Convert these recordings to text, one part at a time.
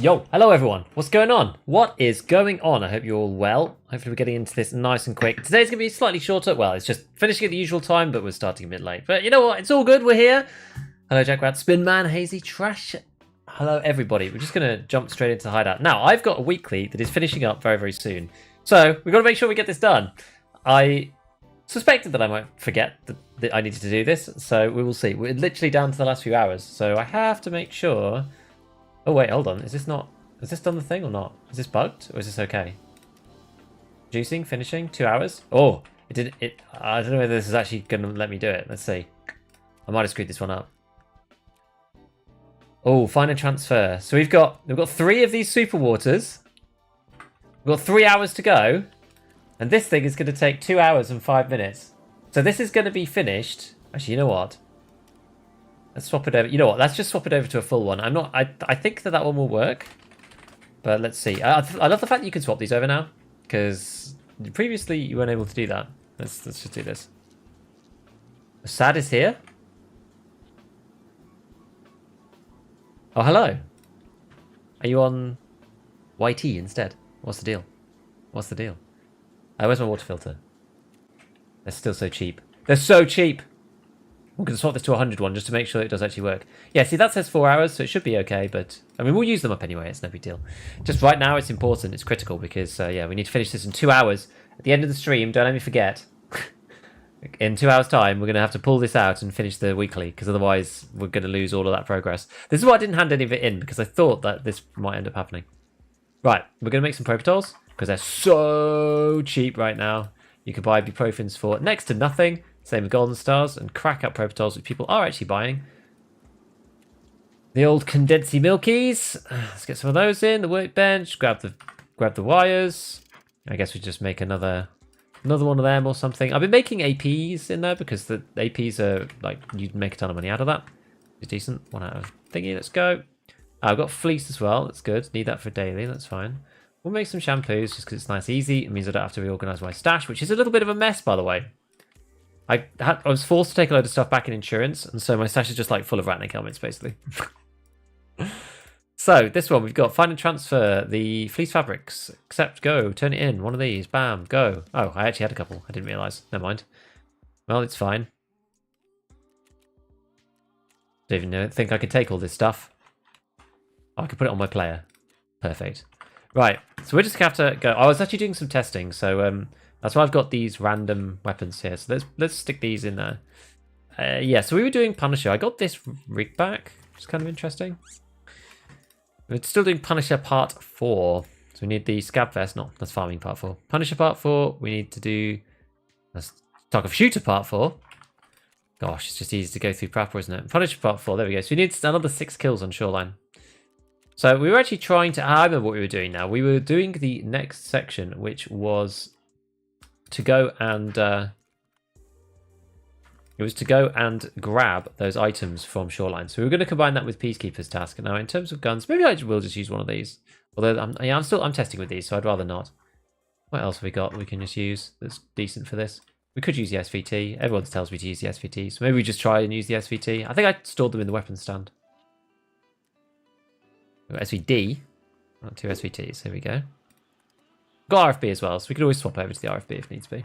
Yo, hello everyone. What's going on? What is going on? I hope you're all well. Hopefully we're getting into this nice and quick. Today's going to be slightly shorter. Well, it's just finishing at the usual time, but we're starting a bit late. But you know what? It's all good. We're here. Hello, Jack Rat, Spinman, Hazy, Trash. Hello, everybody. We're just going to jump straight into Hideout. Now, I've got a weekly that is finishing up very, very soon. So we've got to make sure we get this done. I suspected that I might forget that I needed to do this. So we will see. We're literally down to the last few hours. So I have to make sure... Oh wait, hold on. Is this done the thing or not? Is this bugged or is this okay? Juicing, finishing, 2 hours. Oh, I don't know whether this is actually going to let me do it. Let's see. I might have screwed this one up. Oh, find and transfer. So we've got 3 of these super waters. We've got 3 hours to go, and this thing is going to take 2 hours and 5 minutes. So this is going to be finished. Actually, you know what? Let's swap it over. You know what? Let's just swap it over to a full one. I think that one will work. But let's see. I love the fact that you can swap these over now, because previously you weren't able to do that. Let's just do this. Sad is here. Oh, hello. Are you on YT instead? What's the deal? What's the deal? Where's my water filter? They're still so cheap. They're so cheap. We're going to swap this to 100 one just to make sure it does actually work. Yeah, see, that says 4 hours, so it should be okay, but... I mean, we'll use them up anyway, it's no big deal. Just right now, it's important, it's critical, because, yeah, we need to finish this in 2 hours. At the end of the stream, don't let me forget, in 2 hours' time, we're going to have to pull this out and finish the weekly, because otherwise, we're going to lose all of that progress. This is why I didn't hand any of it in, because I thought that this might end up happening. Right, we're going to make some Propitols, because they're so cheap right now. You can buy ibuprofens for next to nothing. Same with Golden Stars and crack out Propitols, which people are actually buying. The old condensy milkies. Let's get some of those in. The workbench. Grab the wires. I guess we just make another one of them or something. I've been making APs in there because the APs are like you'd make a ton of money out of that. It's decent. 1 out of thingy. Let's go. I've got fleece as well. That's good. Need that for daily. That's fine. We'll make some shampoos just because it's nice, easy. It means I don't have to reorganize my stash, which is a little bit of a mess, by the way. I was forced to take a load of stuff back in insurance, and so my stash is just like full of ratnik helmets, basically. So, this one, we've got find and transfer the fleece fabrics. Accept, go, turn it in, one of these, bam, go. Oh, I actually had a couple. I didn't realise. Never mind. Well, it's fine. Don't even think I could take all this stuff. Oh, I could put it on my player. Perfect. Right, so we're just going to have to go. I was actually doing some testing, so... that's why I've got these random weapons here. So let's stick these in there. Yeah, so we were doing Punisher. I got this rig back, which is kind of interesting. We're still doing Punisher Part 4. So we need the Scab Vest. No, that's Farming Part 4. Punisher Part 4. We need to do... Let's talk of Shooter Part 4. Gosh, it's just easy to go through proper, isn't it? Punisher Part 4. There we go. So we need another 6 kills on Shoreline. So we were actually trying to... I remember what we were doing now. We were doing the next section, which was... to go and it was to go and grab those items from Shoreline. So we were going to combine that with Peacekeeper's task. Now, in terms of guns, maybe I will just use one of these. Although I'm testing with these, so I'd rather not. What else have we got that we can just use that's decent for this? We could use the SVT. Everyone tells me to use the SVT, so maybe we just try and use the SVT. I think I stored them in the weapons stand. SVD, not 2 SVTs. Here we go. Got RFB as well, so we could always swap over to the RFB if needs be.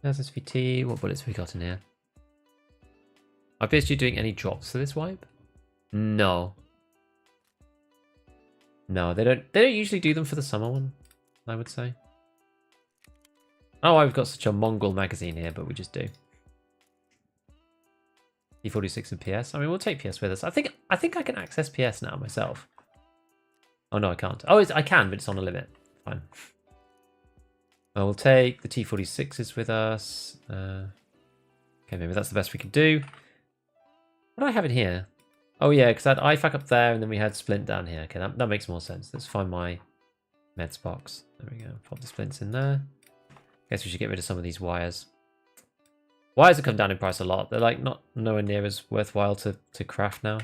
There's SVT. What bullets have we got in here? Are PSG doing any drops for this wipe? No. No, they don't usually do them for the summer one, I would say. Oh, I've got such a Mongol magazine here, but we just do. T46 and PS. I mean, we'll take PS with us. I think I can access PS now myself. Oh no, I can't. Oh, I can, but it's on a limit. Fine. I will take the T46s with us. Okay, maybe that's the best we can do. What do I have in here? Oh yeah, because I had IFAC up there and then we had Splint down here. Okay, that makes more sense. Let's find my meds box. There we go. Pop the Splints in there. Guess we should get rid of some of these wires. Wires have come down in price a lot. They're like nowhere near as worthwhile to craft now.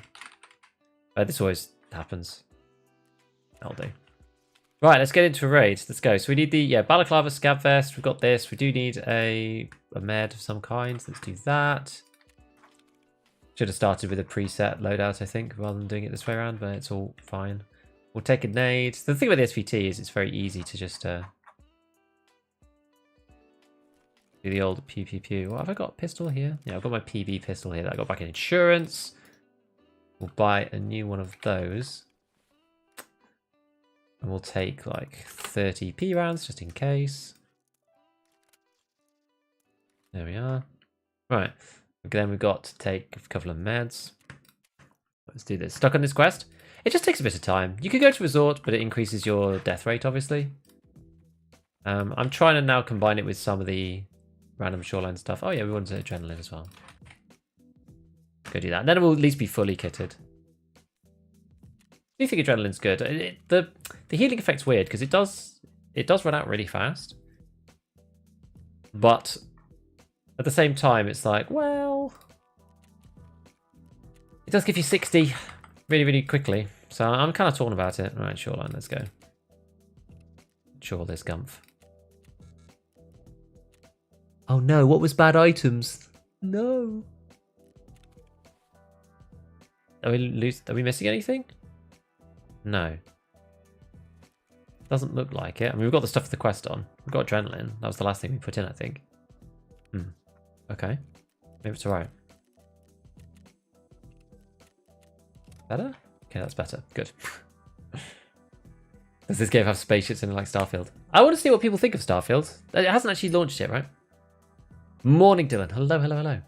This always happens. That'll do. Right, let's get into a raid. Let's go. So we need the balaclava, scab vest. We've got this. We do need a med of some kind. Let's do that. Should have started with a preset loadout, I think, rather than doing it this way around, but it's all fine. We'll take a nade. The thing with the SVT is it's very easy to just do the old pew pew pew. What have I got? Pistol here? Yeah, I've got my PB pistol here that I got back in insurance. We'll buy a new one of those. And we'll take like 30 P rounds just in case. There we are. Right. Then we've got to take a couple of meds. Let's do this. Stuck on this quest. It just takes a bit of time. You could go to resort, but it increases your death rate, obviously. I'm trying to now combine it with some of the random shoreline stuff. Oh yeah, we wanted adrenaline as well. Go do that. And then we'll at least be fully kitted. I do think adrenaline's good. The healing effect's weird because it does run out really fast. But at the same time, it's like, well, it does give you 60 really, really quickly. So I'm kind of torn about it. All right, shoreline, let's go. Sure, there's Gumph. Oh no, what was bad items? No. Are we missing anything? No. Doesn't look like it. I mean, we've got the stuff for the quest on. We've got adrenaline. That was the last thing we put in, I think. Okay. Maybe it's alright. Better? Okay, that's better. Good. Does this game have spaceships in it like Starfield? I want to see what people think of Starfield. It hasn't actually launched yet, right? Morning, Dylan. Hello, hello, hello.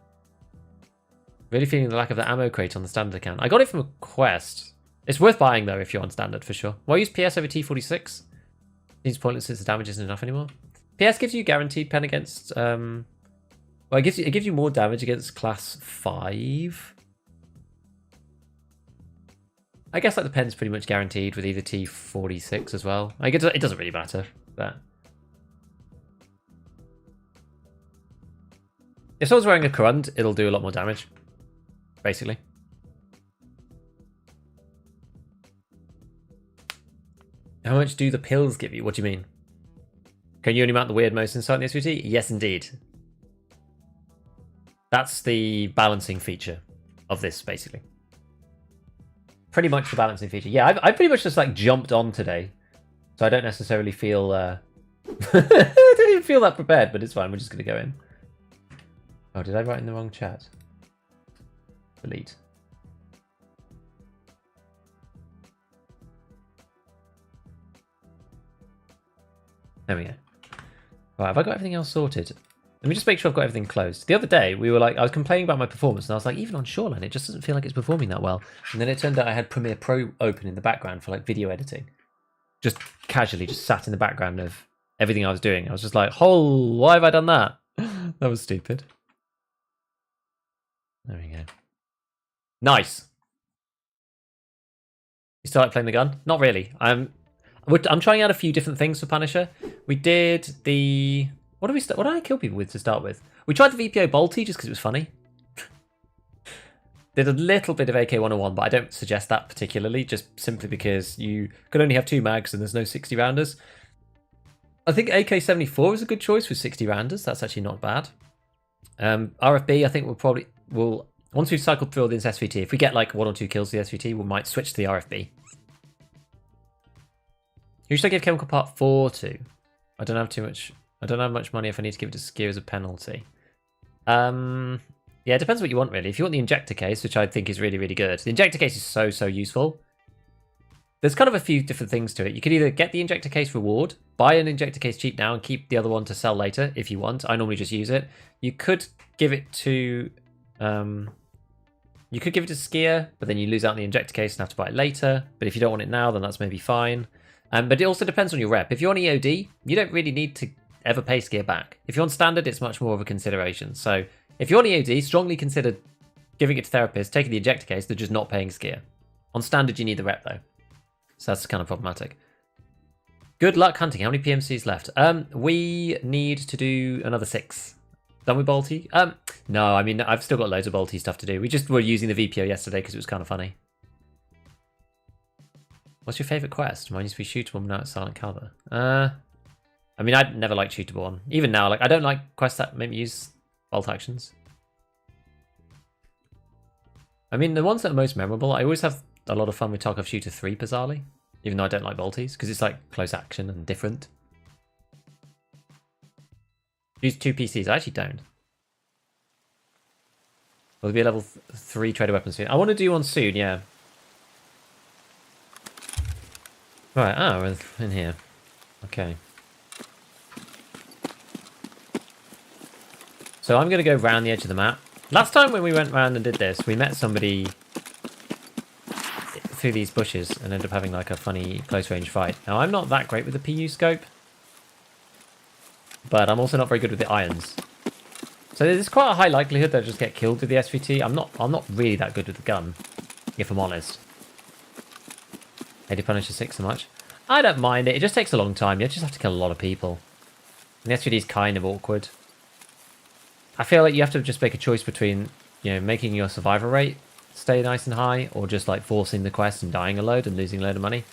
Really feeling the lack of the ammo crate on the standard account. I got it from a quest. It's worth buying, though, if you're on standard, for sure. Why use PS over T46? Seems pointless since the damage isn't enough anymore. PS gives you guaranteed pen against... Well, it gives you more damage against class 5. I guess like the pen's pretty much guaranteed with either T46 as well. I guess it doesn't really matter, but if someone's wearing a Corund, it'll do a lot more damage, basically. How much do the pills give you? What do you mean? Can you only mount the weird most inside the SVT? Yes, indeed. That's the balancing feature of this, basically. Pretty much the balancing feature. Yeah, I pretty much just like jumped on today, so I don't necessarily feel. I didn't even feel that prepared, but it's fine. We're just gonna go in. Oh, did I write in the wrong chat? Delete. There we go. Right, have I got everything else sorted? Let me just make sure I've got everything closed. The other day, we were like, I was complaining about my performance, and I was like, even on Shoreline, it just doesn't feel like it's performing that well. And then it turned out I had Premiere Pro open in the background for like video editing. Just casually, just sat in the background of everything I was doing. I was just like, oh, why have I done that? That was stupid. There we go. Nice. You started playing the gun? Not really. I'm trying out a few different things for Punisher. We did the... What did I kill people with to start with? We tried the VPO Bolty just because it was funny. Did a little bit of AK-101, but I don't suggest that particularly, just simply because you could only have 2 mags and there's no 60 rounders. I think AK-74 is a good choice with 60 rounders. That's actually not bad. RFB, I think we'll once we've cycled through all this SVT, if we get like 1 or 2 kills with the SVT, we might switch to the RFB. Who should I give Chemical Part 4 to? I don't have too much. I don't have much money if I need to give it to Skier as a penalty. Yeah, it depends what you want, really. If you want the injector case, which I think is really, really good. The injector case is so, so useful. There's kind of a few different things to it. You could either get the injector case reward, buy an injector case cheap now, and keep the other one to sell later if you want. I normally just use it. You could give it to... you could give it to Skier, but then you lose out on the injector case and have to buy it later. But if you don't want it now, then that's maybe fine. But it also depends on your rep. If you're on EOD, you don't really need to ever pay Skier back. If you're on standard, it's much more of a consideration. So if you're on EOD, strongly consider giving it to therapists, taking the injector case, they're just not paying Skier. On standard, you need the rep though. So that's kind of problematic. Good luck hunting. How many PMCs left? We need to do another 6. Done with Bolty? No, I mean, I've still got loads of Bolty stuff to do. We just were using the VPO yesterday because it was kind of funny. What's your favourite quest? Mine used to be shootable, now it's Silent Caliber. I mean, I'd never liked shootable one. Even now, like, I don't like quests that make me use bolt actions. I mean, the ones that are most memorable, I always have a lot of fun with Tarkov Shooter 3, bizarrely. Even though I don't like bolties, because it's like close action and different. Use 2 PCs, I actually don't. Will there be a level 3 trader weapons soon? I want to do one soon, yeah. Right, we're in here. Okay. So I'm going to go round the edge of the map. Last time when we went round and did this, we met somebody through these bushes and ended up having like a funny close range fight. Now I'm not that great with the PU scope, but I'm also not very good with the irons. So there's quite a high likelihood that I just get killed with the SVT. I'm not really that good with the gun, if I'm honest. AD Punisher 6 so much. I don't mind it. It just takes a long time. You just have to kill a lot of people. And the SVT is kind of awkward. I feel like you have to just make a choice between, you know, making your survivor rate stay nice and high, or just like forcing the quest and dying a load and losing a load of money.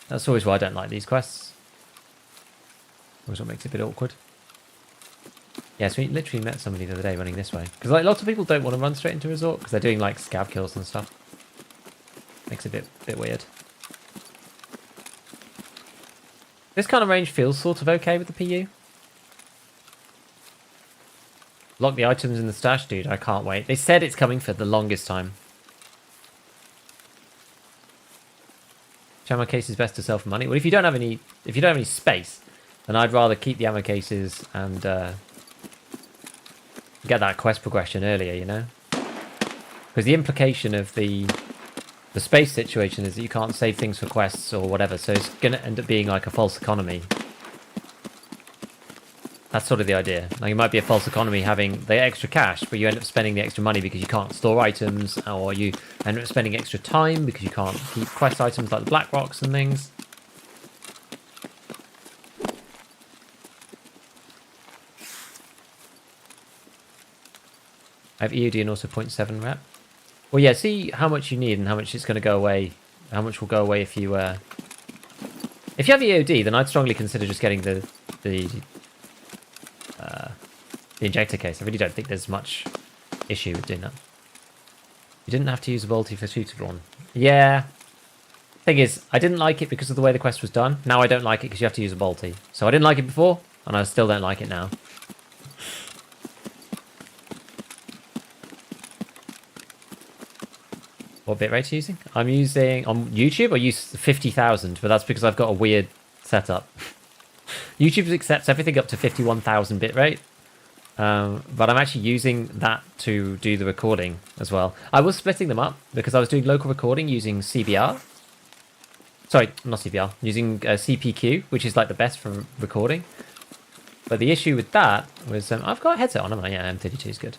That's always why I don't like these quests. Always what makes it a bit awkward. Yeah, so we literally met somebody the other day running this way. Because like lots of people don't want to run straight into resort because they're doing like scav kills and stuff. Makes it a bit weird. This kind of range feels sort of okay with the PU. Lock the items in the stash, dude. I can't wait. They said it's coming for the longest time. Which ammo case is best to sell for money? Well, if you don't have any space, then I'd rather keep the ammo cases and get that quest progression earlier, you know? Because the implication of the space situation is that you can't save things for quests or whatever, so it's going to end up being like a false economy. That's sort of the idea. Like, it might be a false economy having the extra cash, but you end up spending the extra money because you can't store items, or you end up spending extra time because you can't keep quest items like the black rocks and things. I have EOD and also 0.7 rep. Well, yeah, see how much you need and how much it's going to go away. How much will go away if you have EOD, then I'd strongly consider just getting the injector case. I really don't think there's much issue with doing that. You didn't have to use a bolty for shooter one. Yeah. Thing is, I didn't like it because of the way the quest was done. Now I don't like it because you have to use a bolty. So I didn't like it before, and I still don't like it now. What bitrate are you using? I'm using, on YouTube, I use 50,000, but that's because I've got a weird setup. YouTube accepts everything up to 51,000 bitrate, but I'm actually using that to do the recording as well. I was splitting them up because I was doing local recording using CBR. Sorry, not CBR, using CPQ, which is like the best for recording. But the issue with that was, I've got a headset on, haven't I? Yeah, M32 is good.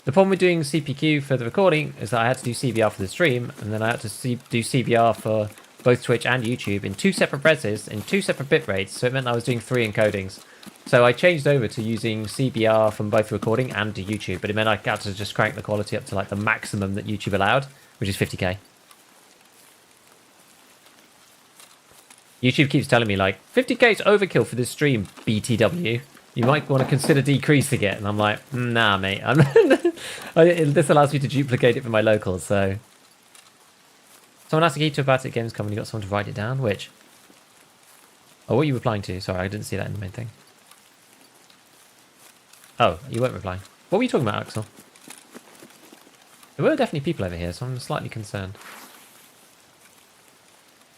The problem with doing CPQ for the recording is that I had to do CBR for the stream, and then I had to do CBR for both Twitch and YouTube in 2 separate reses, in 2 separate bit rates, so it meant I was doing 3 encodings. So I changed over to using CBR from both recording and to YouTube, but it meant I had to just crank the quality up to like the maximum that YouTube allowed, which is 50k. YouTube keeps telling me like, 50k is overkill for this stream, BTW. You might want to consider decreasing it. And I'm like, nah, mate. This allows me to duplicate it for my locals, so. Someone asked Akito about it, Games Company, got someone to write it down, which? Oh, what are you replying to? Sorry, I didn't see that in the main thing. Oh, you weren't replying. What were you talking about, Axel? There were definitely people over here, so I'm slightly concerned.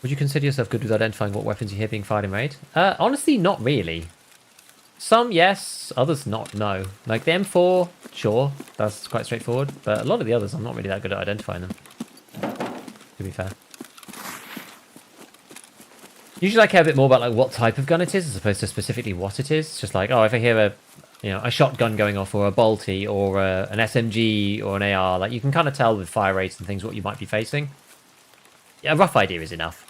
Would you consider yourself good with identifying what weapons you hear being fired in raid? Honestly, not really. Some, yes. Others, not. No. Like the M4, sure. That's quite straightforward. But a lot of the others, I'm not really that good at identifying them. To be fair. Usually I care a bit more about like what type of gun it is as opposed to specifically what it is. It's just like, oh, if I hear a shotgun going off or a bolty or an SMG or an AR, like you can kind of tell with fire rates and things what you might be facing. Yeah, a rough idea is enough.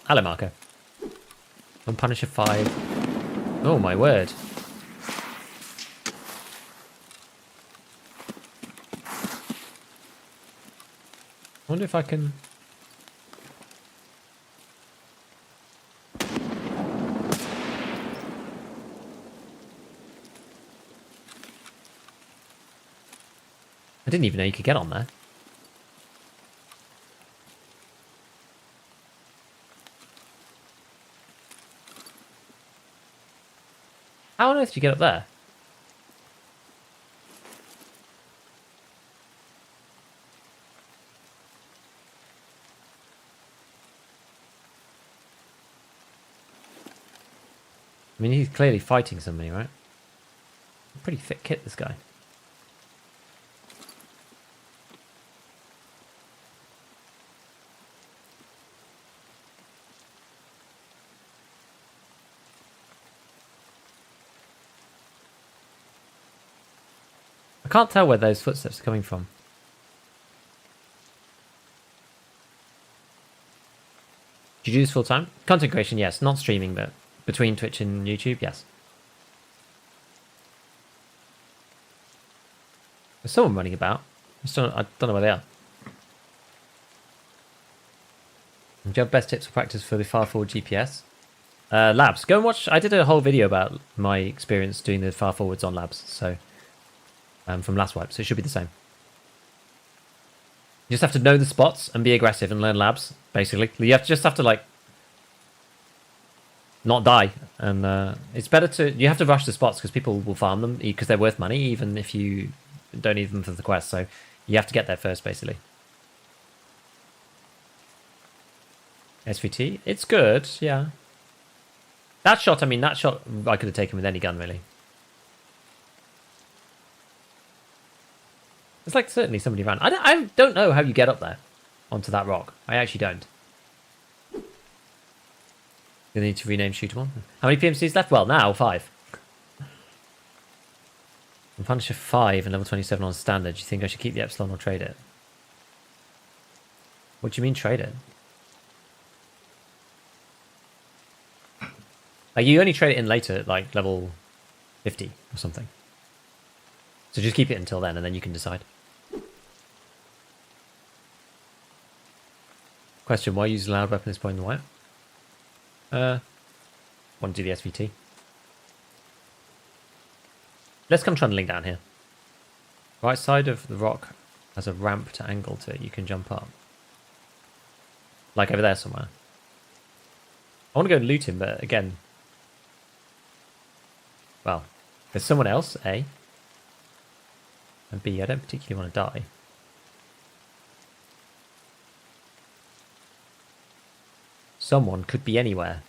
Hello, Marco. On Punisher 5. Oh, my word. I wonder if I can... I didn't even know you could get on there. How on earth did you get up there? I mean, he's clearly fighting somebody, right? Pretty fit kit, this guy. I can't tell where those footsteps are coming from. Do you do this full time? Content creation, yes. Not streaming, but between Twitch and YouTube, yes. There's someone running about. I don't know where they are. Do you have best tips for practice for the far forward GPS? Labs. Go and watch. I did a whole video about my experience doing the far forwards on labs. So, from last wipe. So it should be the same. You just have to know the spots and be aggressive and learn labs, basically. You just have to, like, not die. And it's better to... You have to rush the spots because people will farm them because they're worth money, even if you don't need them for the quest. So you have to get there first, basically. SVT? It's good, yeah. That shot I could have taken with any gun, really. It's like certainly somebody ran. I don't know how you get up there onto that rock. I actually don't. You need to rename Shooter 1. How many PMCs left? Well, now 5. I'm Punisher 5 and level 27 on standard. Do you think I should keep the Epsilon or trade it? What do you mean trade it? Like, you only trade it in later at like level 50 or something. So just keep it until then and then you can decide. Question, why use a loud weapon at this point in the wipe? Want to do the SVT. Let's come trundling down here. Right side of the rock has a ramp to angle to it. You can jump up. Like over there somewhere. I want to go and loot him, but again... Well, there's someone else, A. And B, I don't particularly want to die. Someone could be anywhere.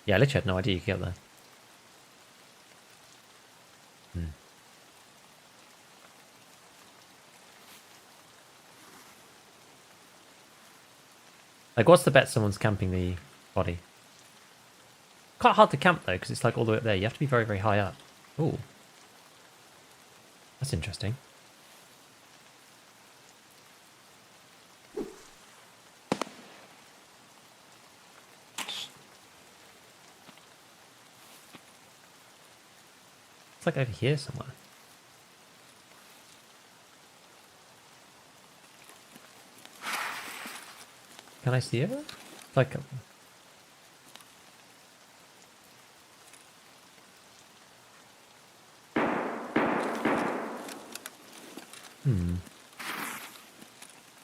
Yeah, I literally had no idea you could get there. Like, what's the bet someone's camping the body? Quite hard to camp, though, because it's like all the way up there. You have to be very, very high up. Ooh. That's interesting. It's like over here somewhere. Can I see it? Like...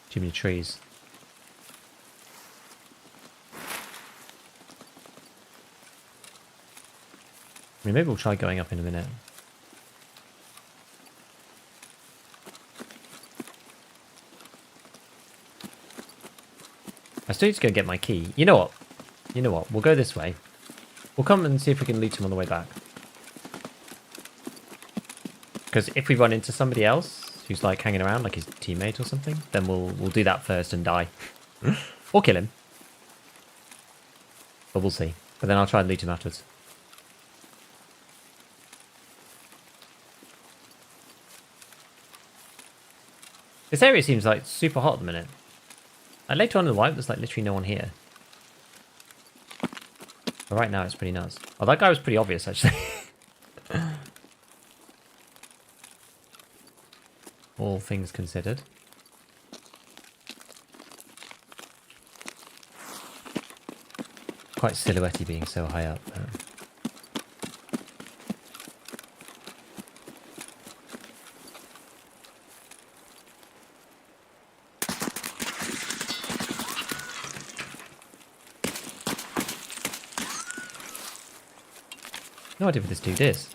Too many trees. I mean, maybe we'll try going up in a minute. I still need to go get my key. You know what? You know what? We'll go this way. We'll come and see if we can loot him on the way back. Because if we run into somebody else who's like hanging around, like his teammate or something, then we'll do that first and die. Or kill him. But we'll see. But then I'll try and loot him afterwards. This area seems like super hot at the minute. Later on in the wipe, there's like literally no one here. But right now it's pretty nuts. Oh, that guy was pretty obvious actually. All things considered. Quite silhouette-y being so high up. No idea what this dude is.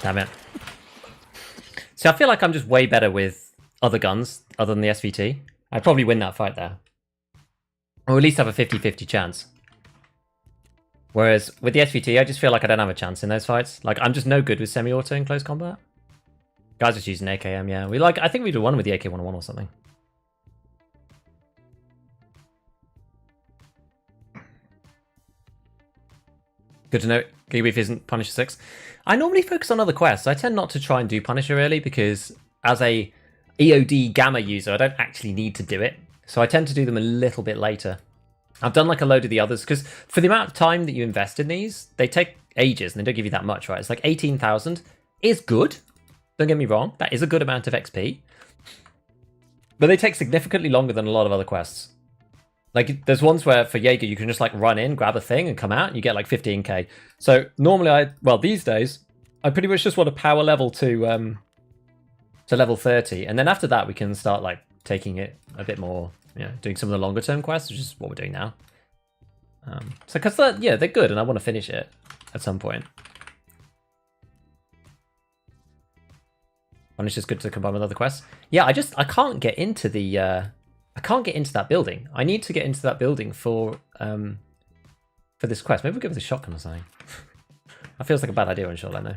Damn it. See, I feel like I'm just way better with other guns, other than the SVT. I'd probably win that fight there. Or at least have a 50-50 chance. Whereas with the SVT, I just feel like I don't have a chance in those fights. Like, I'm just no good with semi-auto in close combat. Guys just using AKM, yeah. I think we did one with the AK-101 or something. Good to know Gigabeef isn't Punisher 6. I normally focus on other quests. I tend not to try and do Punisher early because as a EOD Gamma user, I don't actually need to do it. So I tend to do them a little bit later. I've done like a load of the others because for the amount of time that you invest in these, they take ages and they don't give you that much, right? It's like 18,000 is good. Don't get me wrong. That is a good amount of XP. But they take significantly longer than a lot of other quests. Like, there's ones where, for Jaeger, you can just, like, run in, grab a thing, and come out, and you get, like, 15k. So, normally, these days, I pretty much just want to power level to level 30. And then after that, we can start, like, taking it a bit more, you know, doing some of the longer-term quests, which is what we're doing now. So, because, yeah, they're good, and I want to finish it at some point. Punisher's good to combine with other quests. Yeah, I can't get into the... I can't get into that building. I need to get into that building for this quest. Maybe we'll go with a shotgun or something. That feels like a bad idea on Shoreline, though.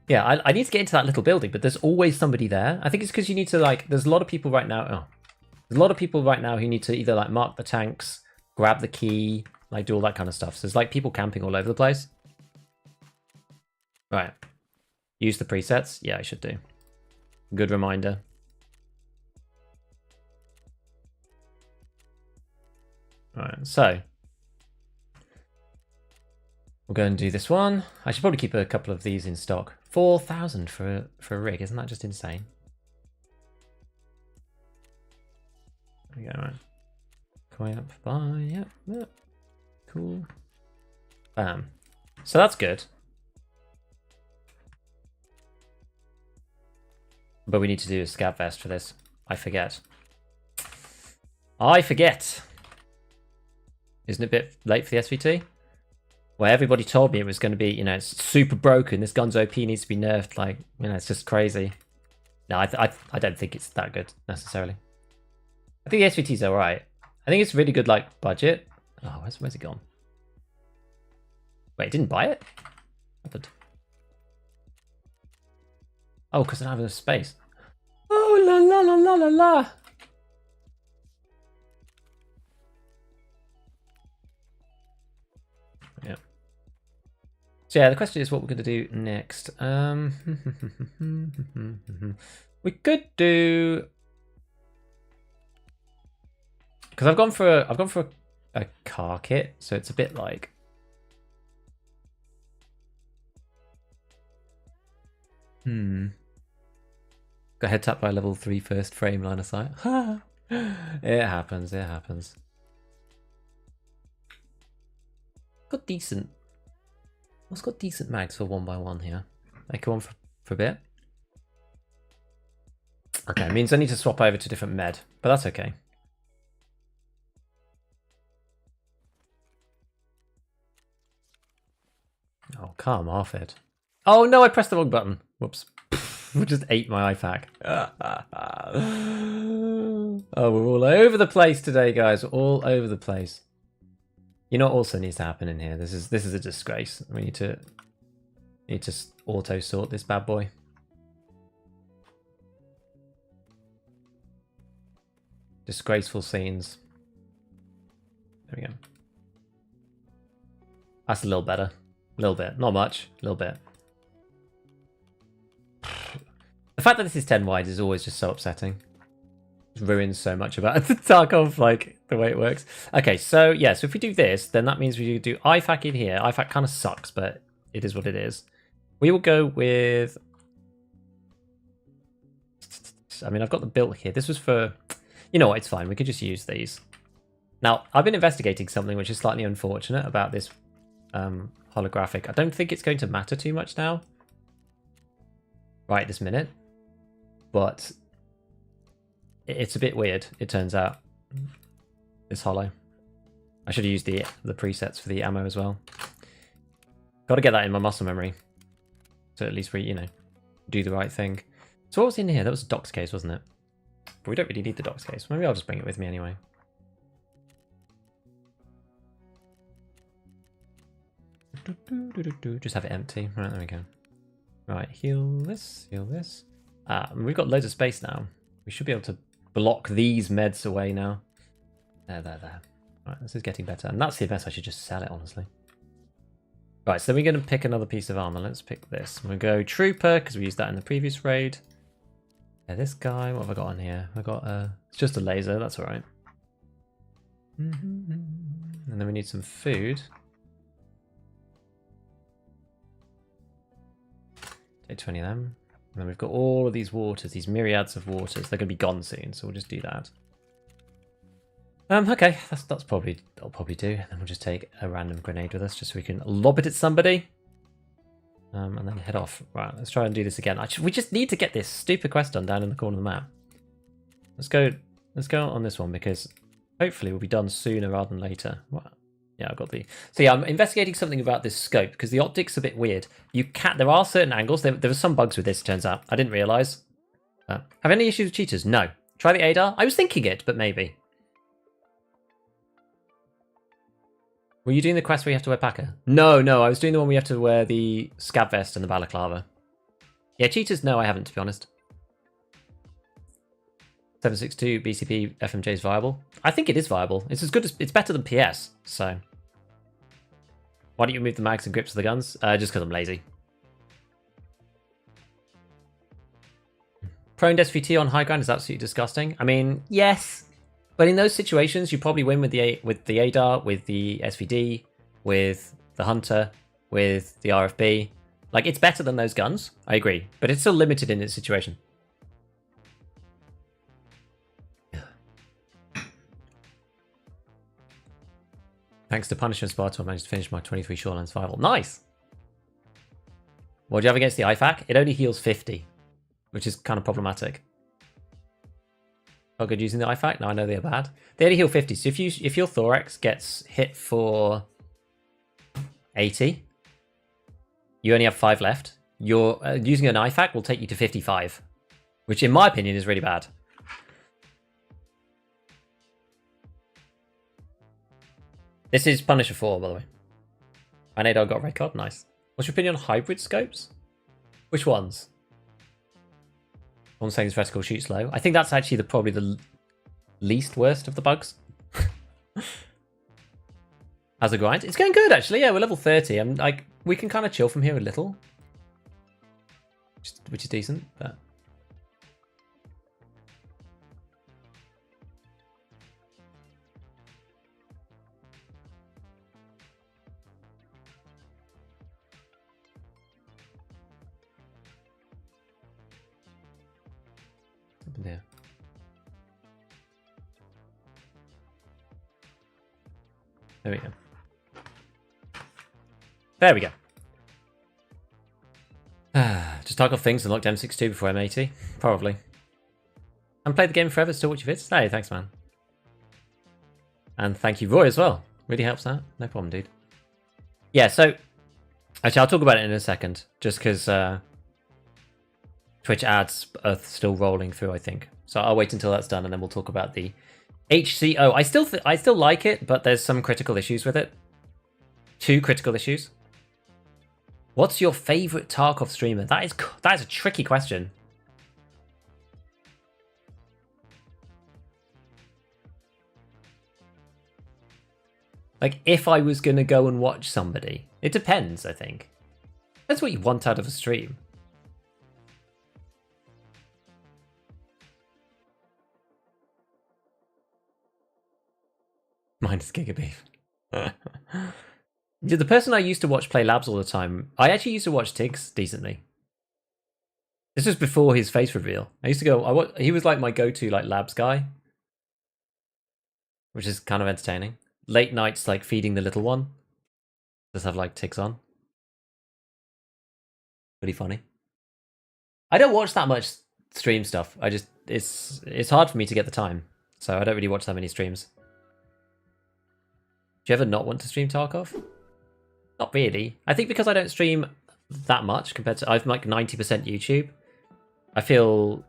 Yeah, I need to get into that little building, but there's always somebody there. I think it's because you need to, like, there's a lot of people right now. Oh, there's a lot of people right now who need to either, like, mark the tanks, grab the key, like, do all that kind of stuff. So there's, like, people camping all over the place. Right. Use the presets? Yeah, I should do. Good reminder. Alright, so. We'll go and do this one. I should probably keep a couple of these in stock. 4,000 for a rig, isn't that just insane? There we go, right. Coming up by, yep. Cool. Bam. So that's good. But we need to do a scav vest for this. I forget. Isn't it a bit late for the SVT? Well, everybody told me it was going to be, you know, it's super broken. This gun's OP, needs to be nerfed. Like, you know, it's just crazy. No, I don't think it's that good, necessarily. I think the SVT's alright. I think it's really good, like, budget. Oh, where's it gone? Wait, didn't buy it? What happened? Oh, because I don't have enough space. Oh, la la la la la la. Yeah. So yeah, the question is what we're going to do next. We could do, because I've gone for a car kit, so it's a bit like. Got head tapped by level 3 first frame line of sight. It happens, it happens. Got decent. What's got decent mags for 1x1 here? I go on for a bit. Okay, it means I need to swap over to different med, but that's okay. Oh, come off it. Oh no, I pressed the wrong button. Whoops. Just ate my IFAK. Oh, we're all over the place today, guys. We're all over the place. You know what also needs to happen in here? This is a disgrace. We need to auto sort this bad boy. Disgraceful scenes. There we go. That's a little better. A little bit. Not much. A little bit. The fact that this is 10 wide is always just so upsetting. It ruins so much about Tarkov, like, the way it works. Okay, so, yeah, so if we do this, then that means we do IFAK in here. IFAK kind of sucks, but it is what it is. We will go with... I mean, I've got the built here. This was for... You know what, it's fine. We could just use these. Now, I've been investigating something which is slightly unfortunate about this holographic. I don't think it's going to matter too much now. Right this minute. But it's a bit weird, it turns out. This holo. I should have used the presets for the ammo as well. Got to get that in my muscle memory. So at least we, you know, do the right thing. So what was in here? That was a docs case, wasn't it? But we don't really need the docs case. Maybe I'll just bring it with me anyway. Just have it empty. Right, there we go. Right, heal this, heal this. We've got loads of space now. We should be able to block these meds away now. There. Right, this is getting better. And that's the best. I should just sell it, honestly. Right, so we're going to pick another piece of armor. Let's pick this. We'll go Trooper, because we used that in the previous raid. Yeah, this guy, what have I got on here? I've got, it's just a laser, that's alright. And then we need some food. Take 20 of them. And then we've got all of these waters, these myriads of waters. They're going to be gone soon, so we'll just do that. Okay, that's probably, that'll probably do. And then we'll just take a random grenade with us, just so we can lob it at somebody. And then head off. Right, let's try and do this again. We just need to get this stupid quest done down in the corner of the map. Let's go on this one, because hopefully we'll be done sooner rather than later. What? Yeah, I've got the... So yeah, I'm investigating something about this scope, because the optics are a bit weird. You can't... There are certain angles. There were some bugs with this, it turns out. I didn't realise. Have any issues with cheaters? No. Try the ADAR? I was thinking it, but maybe. Were you doing the quest where you have to wear Packer? No, I was doing the one where you have to wear the scav vest and the balaclava. Yeah, cheaters, no, I haven't, to be honest. 762 BCP FMJ is viable. I think it is viable. It's as good as... It's better than PS, so... Why don't you remove the mags and grips of the guns? Just because I'm lazy. Prone SVT on high ground is absolutely disgusting. I mean, yes... But in those situations, you probably win with the ADAR, with the SVD, with the Hunter, with the RFB. Like, it's better than those guns, I agree. But it's still limited in its situation. Thanks to Punishment Sparta, I managed to finish my 23 Shoreline survival. Nice! What do you have against the IFAK? It only heals 50, which is kind of problematic. Not good using the IFAK? No, I know they're bad. They only heal 50, so if your thorax gets hit for 80, you only have 5 left. Your using an IFAK will take you to 55, which in my opinion is really bad. This is Punisher 4, by the way. I know I got a red card, nice. What's your opinion on hybrid scopes? Which ones? One saying it's vertical shoot slow. I think that's actually probably the least worst of the bugs. How's the grind? It's going good, actually. Yeah, we're level 30. I'm like, we can kind of chill from here a little, which is decent. But there. There we go. There we go. Just talk off things and locked M62 before M80. Probably. And played the game forever, still watch your vids. Hey, thanks, man. And thank you, Roy, as well. Really helps out. No problem, dude. Yeah, so... Actually, I'll talk about it in a second. Just because... Twitch ads are still rolling through, I think. So I'll wait until that's done, and then we'll talk about the HCO. I still like it, but there's some critical issues with it. 2 critical issues. What's your favorite Tarkov streamer? That is a tricky question. Like, if I was going to go and watch somebody. It depends, I think. That's what you want out of a stream. Minus Gigabeef. The person I used to watch play labs all the time, I actually used to watch Tiggs decently. This was before his face reveal. I used to go, he was like my go-to like labs guy. Which is kind of entertaining. Late nights like feeding the little one. Just have like Tiggs on. Pretty funny. I don't watch that much stream stuff. I just, it's hard for me to get the time. So I don't really watch that many streams. Do you ever not want to stream Tarkov? Not really. I think because I don't stream that much compared to... I'm like 90% YouTube. I feel...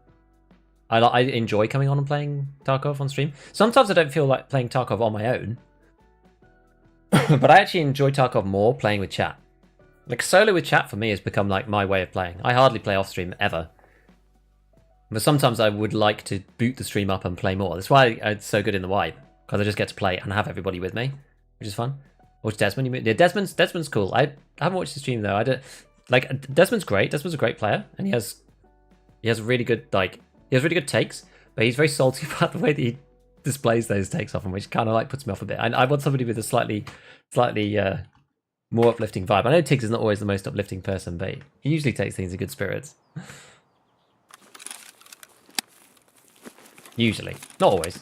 I enjoy coming on and playing Tarkov on stream. Sometimes I don't feel like playing Tarkov on my own. But I actually enjoy Tarkov more playing with chat. Like, solo with chat for me has become like my way of playing. I hardly play off stream ever. But sometimes I would like to boot the stream up and play more. That's why it's so good in the wipe. Because I just get to play and have everybody with me. Which is fun. Watch Desmond. Yeah, Desmond's cool. I haven't watched the stream though. I don't like Desmond's great. Desmond's a great player, and he has really good really good takes. But he's very salty about the way that he displays those takes often, which kind of like puts me off a bit. I want somebody with a slightly more uplifting vibe. I know Tiggs is not always the most uplifting person, but he usually takes things in good spirits. Usually, not always.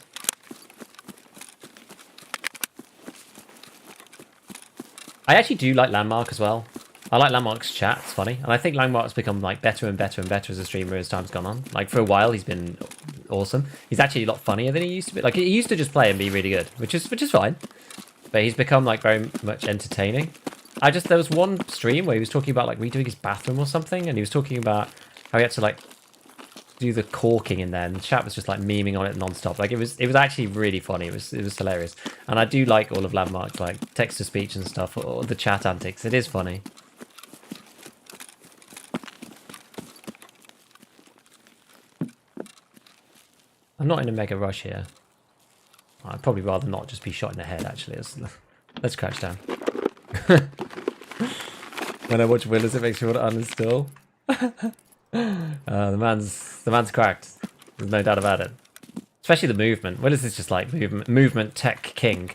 I actually do like Landmark as well. I like Landmark's chat, it's funny. And I think Landmark's become like better and better and better as a streamer as time's gone on. Like for a while he's been awesome. He's actually a lot funnier than he used to be. Like he used to just play and be really good, which is fine. But he's become like very much entertaining. There was one stream where he was talking about like redoing his bathroom or something, and he was talking about how he had to like do the corking in there, and the chat was just like memeing on it non-stop. Like it was actually really funny. It was hilarious. And I do like all of Landmark's like text to speech and stuff, or the chat antics. It is funny. I'm not in a mega rush here. I'd probably rather not just be shot in the head actually. Let's crouch down. When I watch Willis it makes me want to uninstall. The man's cracked. There's no doubt about it. Especially the movement. Willis is just like movement tech king.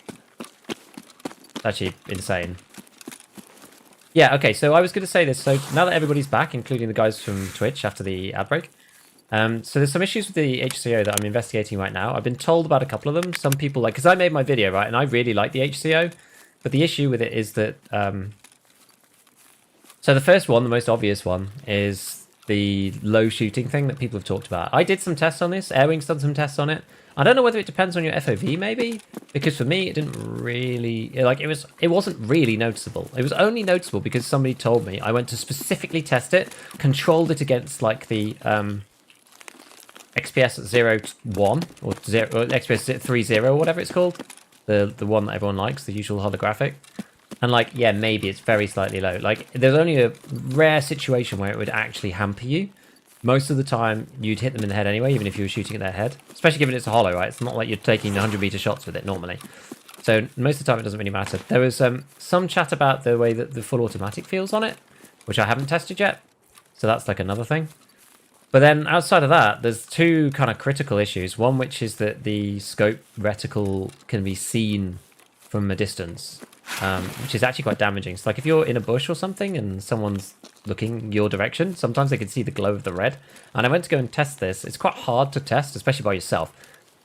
Actually insane. Yeah, okay, so I was going to say this. So now that everybody's back, including the guys from Twitch after the ad break. So there's some issues with the HCO that I'm investigating right now. I've been told about a couple of them. Some people like, because I made my video, right, and I really like the HCO. But the issue with it is that... so the first one, the most obvious one, is the low shooting thing that people have talked about. I did some tests on this. Airwing's done some tests on it. I don't know whether it depends on your FOV, maybe, because for me it didn't really like it wasn't really noticeable. It was only noticeable because somebody told me. I went to specifically test it, controlled it against like the XPS 01 or XPS 30 or whatever it's called, the one that everyone likes, the usual holographic. And like, yeah, maybe it's very slightly low. Like, there's only a rare situation where it would actually hamper you. Most of the time, you'd hit them in the head anyway, even if you were shooting at their head. Especially given it's a hollow, right? It's not like you're taking 100-meter shots with it normally. So most of the time, it doesn't really matter. There was some chat about the way that the full automatic feels on it, which I haven't tested yet. So that's like another thing. But then outside of that, there's two kind of critical issues. One, which is that the scope reticle can be seen from a distance, which is actually quite damaging. So like if you're in a bush or something and someone's looking your direction, sometimes they can see the glow of the red. And I went to go and test this. It's quite hard to test, especially by yourself.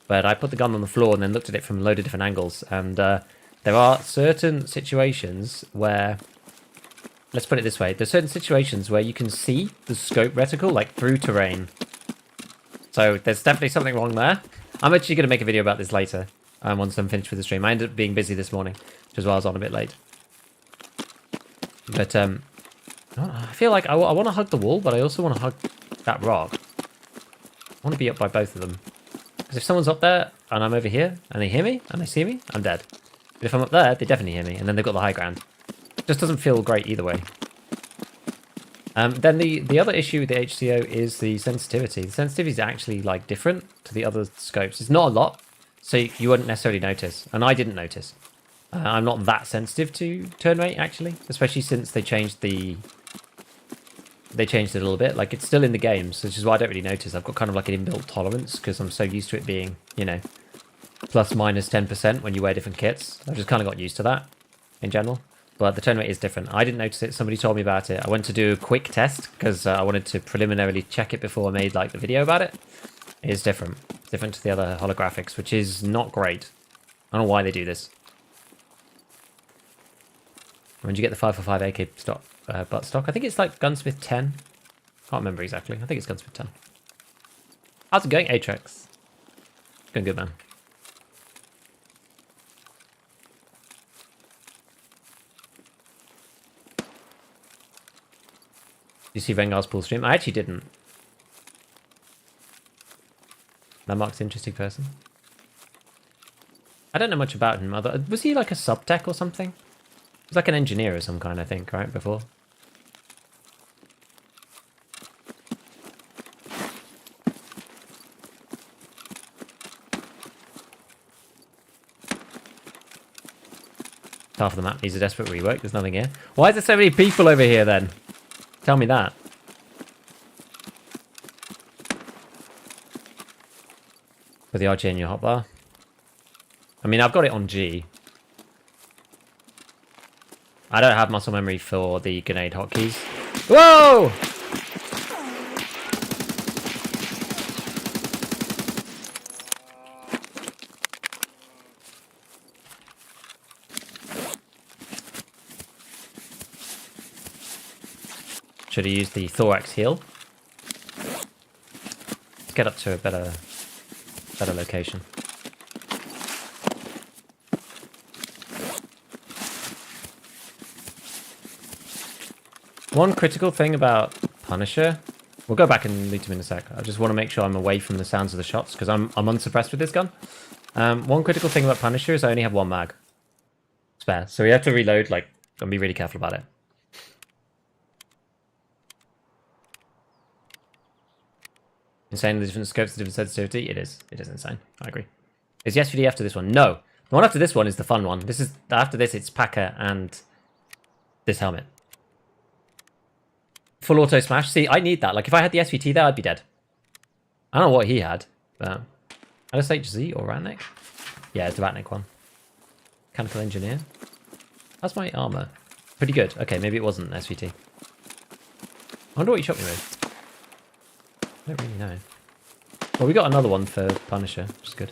But I put the gun on the floor and then looked at it from a load of different angles. And there are certain situations where... Let's put it this way. There's certain situations where you can see the scope reticle, like through terrain. So there's definitely something wrong there. I'm actually going to make a video about this later, once I'm finished with the stream. I ended up being busy this morning, which is why I was on a bit late. But I feel like I want to hug the wall, but I also want to hug that rock. I want to be up by both of them. Because if someone's up there, and I'm over here, and they hear me, and they see me, I'm dead. But if I'm up there, they definitely hear me, and then they've got the high ground. Just doesn't feel great either way. Then the other issue with the HCO is the sensitivity. The sensitivity is actually like different to the other scopes. It's not a lot, so you wouldn't necessarily notice, and I didn't notice. I'm not that sensitive to turn rate, actually, especially since they changed it a little bit. Like, it's still in the games, which is why I don't really notice. I've got kind of like an inbuilt tolerance because I'm so used to it being, you know, plus minus 10% when you wear different kits. I've just kind of got used to that in general. But the turn rate is different. I didn't notice it. Somebody told me about it. I went to do a quick test because I wanted to preliminarily check it before I made like the video about it. It is different. It's different to the other holographics, which is not great. I don't know why they do this. When did you get the 545 AK stock, butt stock? I think it's like Gunsmith 10. Can't remember exactly. I think it's Gunsmith 10. How's it going, Atrix? Going good, man. Did you see Rengar's pool stream? I actually didn't. That marks an interesting person. I don't know much about him. Was he like a sub-tech or something? He was like an engineer of some kind, I think, right, before? Half of the map needs a desperate rework. There's nothing here. Why is there so many people over here, then? Tell me that. Put the RG in your hotbar. I mean, I've got it on G. I don't have muscle memory for the grenade hotkeys. Whoa! Should have used the thorax heal. Let's get up to a better location. One critical thing about Punisher, we'll go back and loot him in a sec. I just want to make sure I'm away from the sounds of the shots because I'm unsuppressed with this gun. One critical thing about Punisher is I only have one mag spare, so we have to reload, like, and be really careful about it. Insane, the different scopes, the different sensitivity. It is insane. I agree. Is the SVD after this one? No. The one after this one is the fun one. This is after this. It's Packer and this helmet. Full auto smash. See, I need that. Like, if I had the SVT there, I'd be dead. I don't know what he had, but LSHZ or Ratnik? Yeah, it's the Ratnik one. Mechanical engineer. How's my armor? Pretty good. Okay, maybe it wasn't SVT. I wonder what you shot me with. I don't really know. Well, we got another one for Punisher, which is good.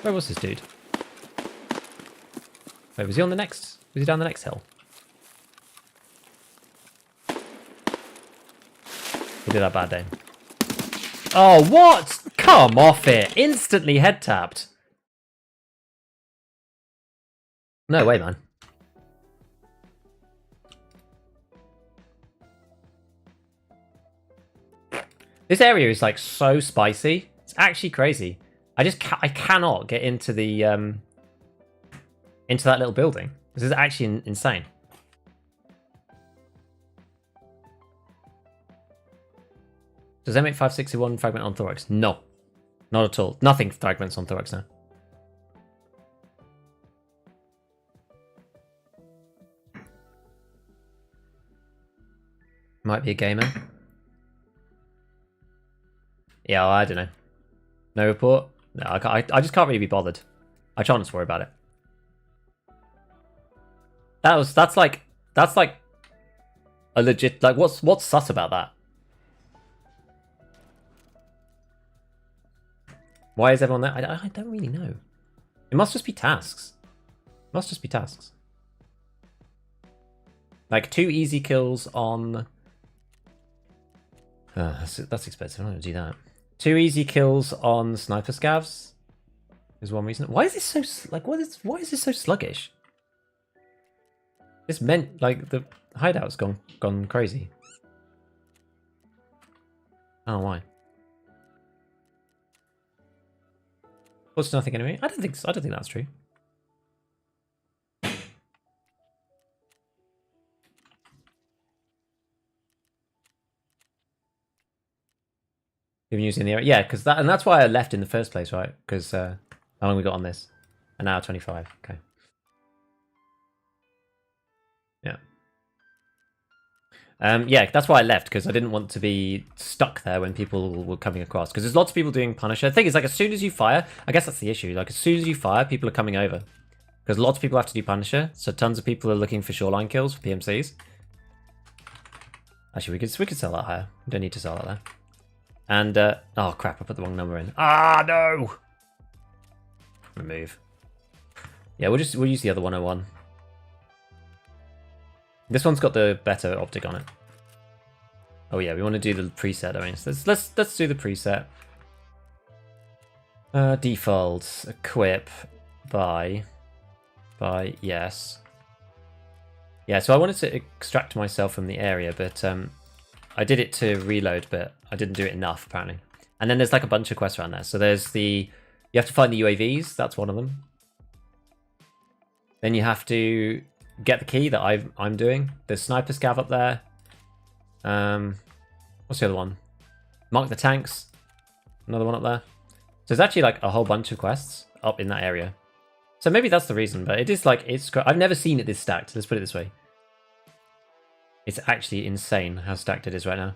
Where was this dude? Wait, was he on the next? Was he down the next hill? He did that bad day. Oh, what? Come off it! Instantly head tapped. No way, man. This area is like so spicy. It's actually crazy. I cannot get into the into that little building. This is actually insane. Does M8561 fragment on thorax? No, not at all. Nothing fragments on thorax now. Might be a gamer. Yeah, well, I don't know. No report? No, I just can't really be bothered. I try not to worry about it. That's like a legit, like, what's sus about that? Why is everyone there? I don't really know. It must just be tasks. It must just be tasks. Like 2 easy kills on. That's expensive. I'm not gonna do that. 2 easy kills on sniper scavs is one reason. Why is this so why is this so sluggish? This meant like the hideout's gone crazy. I don't know why. What's nothing anyway? I don't think so. I don't think that's true. Even using the area. Yeah, because that's why I left in the first place, right? Because how long we got on this? An hour 25. Okay. Yeah. Yeah, that's why I left, because I didn't want to be stuck there when people were coming across. Because there's lots of people doing Punisher. The thing is, like, as soon as you fire, I guess that's the issue. Like, as soon as you fire, people are coming over. Because lots of people have to do Punisher, so tons of people are looking for Shoreline kills for PMCs. Actually, we could sell that higher. We don't need to sell that there. And, oh crap, I put the wrong number in. Ah, no! Remove. Yeah, we'll use the other 101. This one's got the better optic on it. Oh yeah, we want to do the preset, I mean. So let's do the preset. Defaults, equip, buy, yes. Yeah, so I wanted to extract myself from the area, but I did it to reload, but I didn't do it enough, apparently. And then there's like a bunch of quests around there. So there's you have to find the UAVs, that's one of them. Then you have to get the key that I'm doing. There's sniper scav up there. What's the other one? Mark the tanks. Another one up there. So there's actually like a whole bunch of quests up in that area. So maybe that's the reason, but it is like, I've never seen it this stacked. Let's put it this way. It's actually insane how stacked it is right now.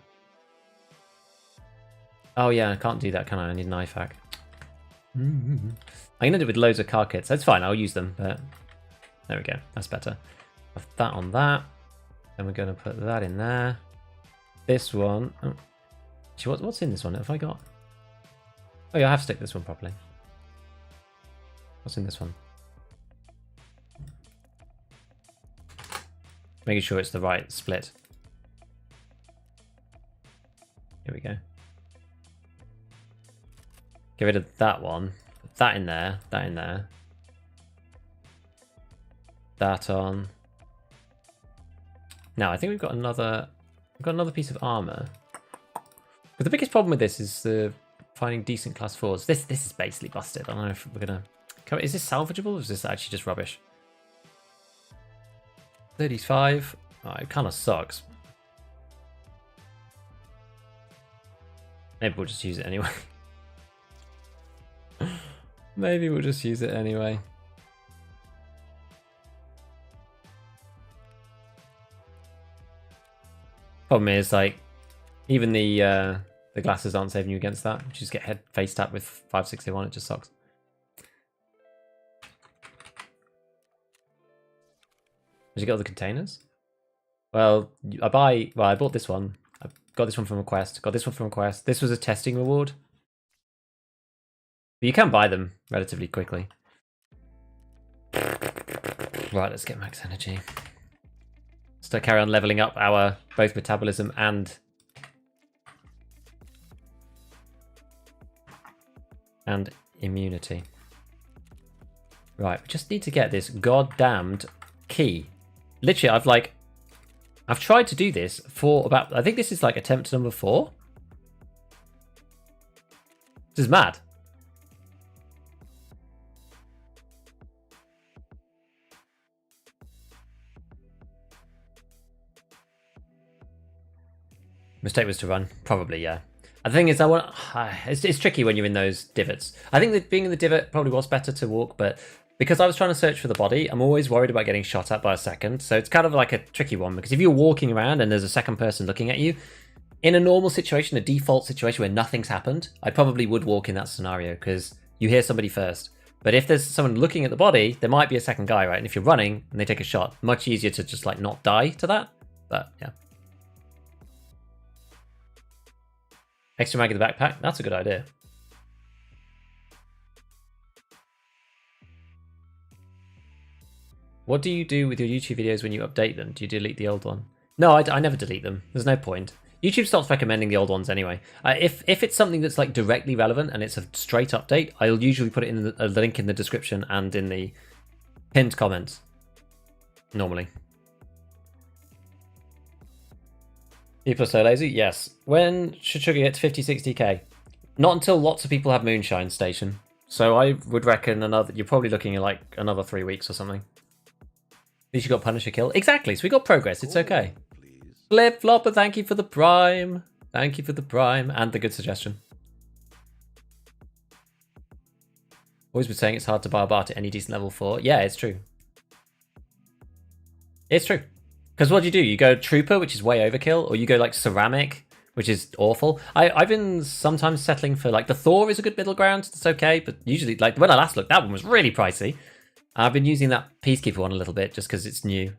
Oh yeah, I can't do that, can I? I need an IFAC. I'm gonna do it with loads of car kits. That's fine, I'll use them, but there we go. That's better. Put that on that. Then we're gonna put that in there. This one. Oh. Actually, what's in this one? Have I got? Oh yeah, I have stick this one properly. What's in this one? Making sure it's the right split. Here we go. Get rid of that one. Put that in there. That in there. That on. Now I think we've got another piece of armor. But the biggest problem with this is finding decent class 4s. This is basically busted. I don't know if we're gonna. Is this salvageable or is this actually just rubbish? 35. Oh, it kind of sucks. Maybe we'll just use it anyway. Maybe we'll just use it anyway. Problem is, like, even the glasses aren't saving you against that. You just get face tapped with 561. It just sucks. Did you get all the containers? Well, I bought this one. I got this one from a quest. Got this one from a quest. This was a testing reward. But you can buy them relatively quickly. Right, let's get max energy. Let's carry on leveling up our both metabolism and immunity. Right, we just need to get this goddamned key. Literally, I've tried to do this for about, I think this is like attempt number 4. This is mad. Mistake was to run. Probably, yeah. The thing is, it's tricky when you're in those divots. I think that being in the divot probably was better to walk, but because I was trying to search for the body, I'm always worried about getting shot at by a second. So it's kind of like a tricky one, because if you're walking around and there's a second person looking at you, in a normal situation, a default situation where nothing's happened, I probably would walk in that scenario because you hear somebody first. But if there's someone looking at the body, there might be a second guy, right? And if you're running and they take a shot, much easier to just like not die to that. But yeah. Extra mag in the backpack, that's a good idea. What do you do with your YouTube videos when you update them? Do you delete the old one? No, I never delete them. There's no point. YouTube stops recommending the old ones anyway. If it's something that's like directly relevant and it's a straight update, I'll usually put it in a link in the description and in the pinned comments. Normally. People are so lazy? Yes. When should Sugar get to 50-60k? Not until lots of people have Moonshine Station. So I would reckon you're probably looking at like another 3 weeks or something. At least you got Punisher kill. Exactly, so we got progress, it's okay. Flip Flopper, thank you for the prime. Thank you for the prime and the good suggestion. Always been saying it's hard to buy a bar to any decent level 4. Yeah, it's true. It's true. Because what do? You go Trooper, which is way overkill, or you go like Ceramic, which is awful. I've been sometimes settling for like the Thor is a good middle ground. It's okay, but usually like when I last looked, that one was really pricey. I've been using that Peacekeeper one a little bit just because it's new.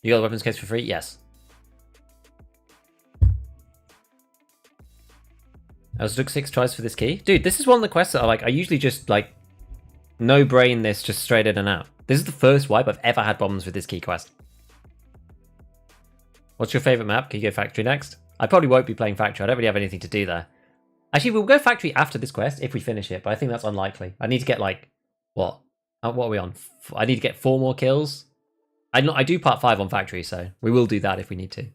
You got the weapons case for free? Yes. I was look 6 tries for this key. Dude, this is one of the quests that I usually just like no brain this just straight in and out. This is the first wipe I've ever had problems with this key quest. What's your favorite map? Can you go Factory next? I probably won't be playing Factory. I don't really have anything to do there. Actually, we'll go Factory after this quest if we finish it, but I think that's unlikely. I need to get like, what? What are we on? I need to get 4 more kills. I do part 5 on Factory, so we will do that if we need to.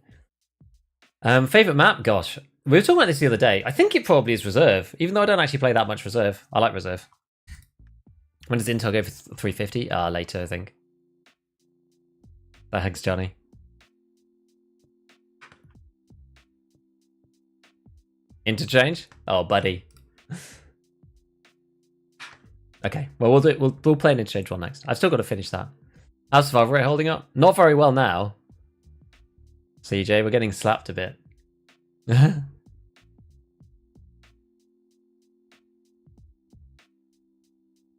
Favorite map? Gosh. We were talking about this the other day. I think it probably is Reserve, even though I don't actually play that much Reserve. I like Reserve. When does Intel go for 350? Later, I think. Thanks, Johnny. Interchange? Oh, buddy. Okay, well we'll play an Interchange one next. I've still got to finish that. How's survival rate holding up? Not very well now. CJ, we're getting slapped a bit.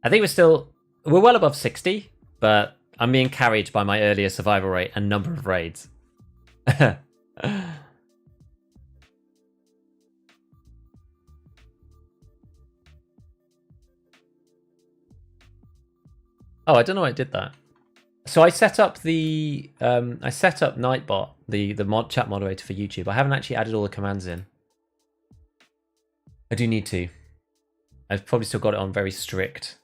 I think we're well above 60, but I'm being carried by my earlier survival rate and number of raids. Oh, I don't know why I did that. So I set up the Nightbot, the chat moderator for YouTube. I haven't actually added all the commands in. I do need to. I've probably still got it on very strict.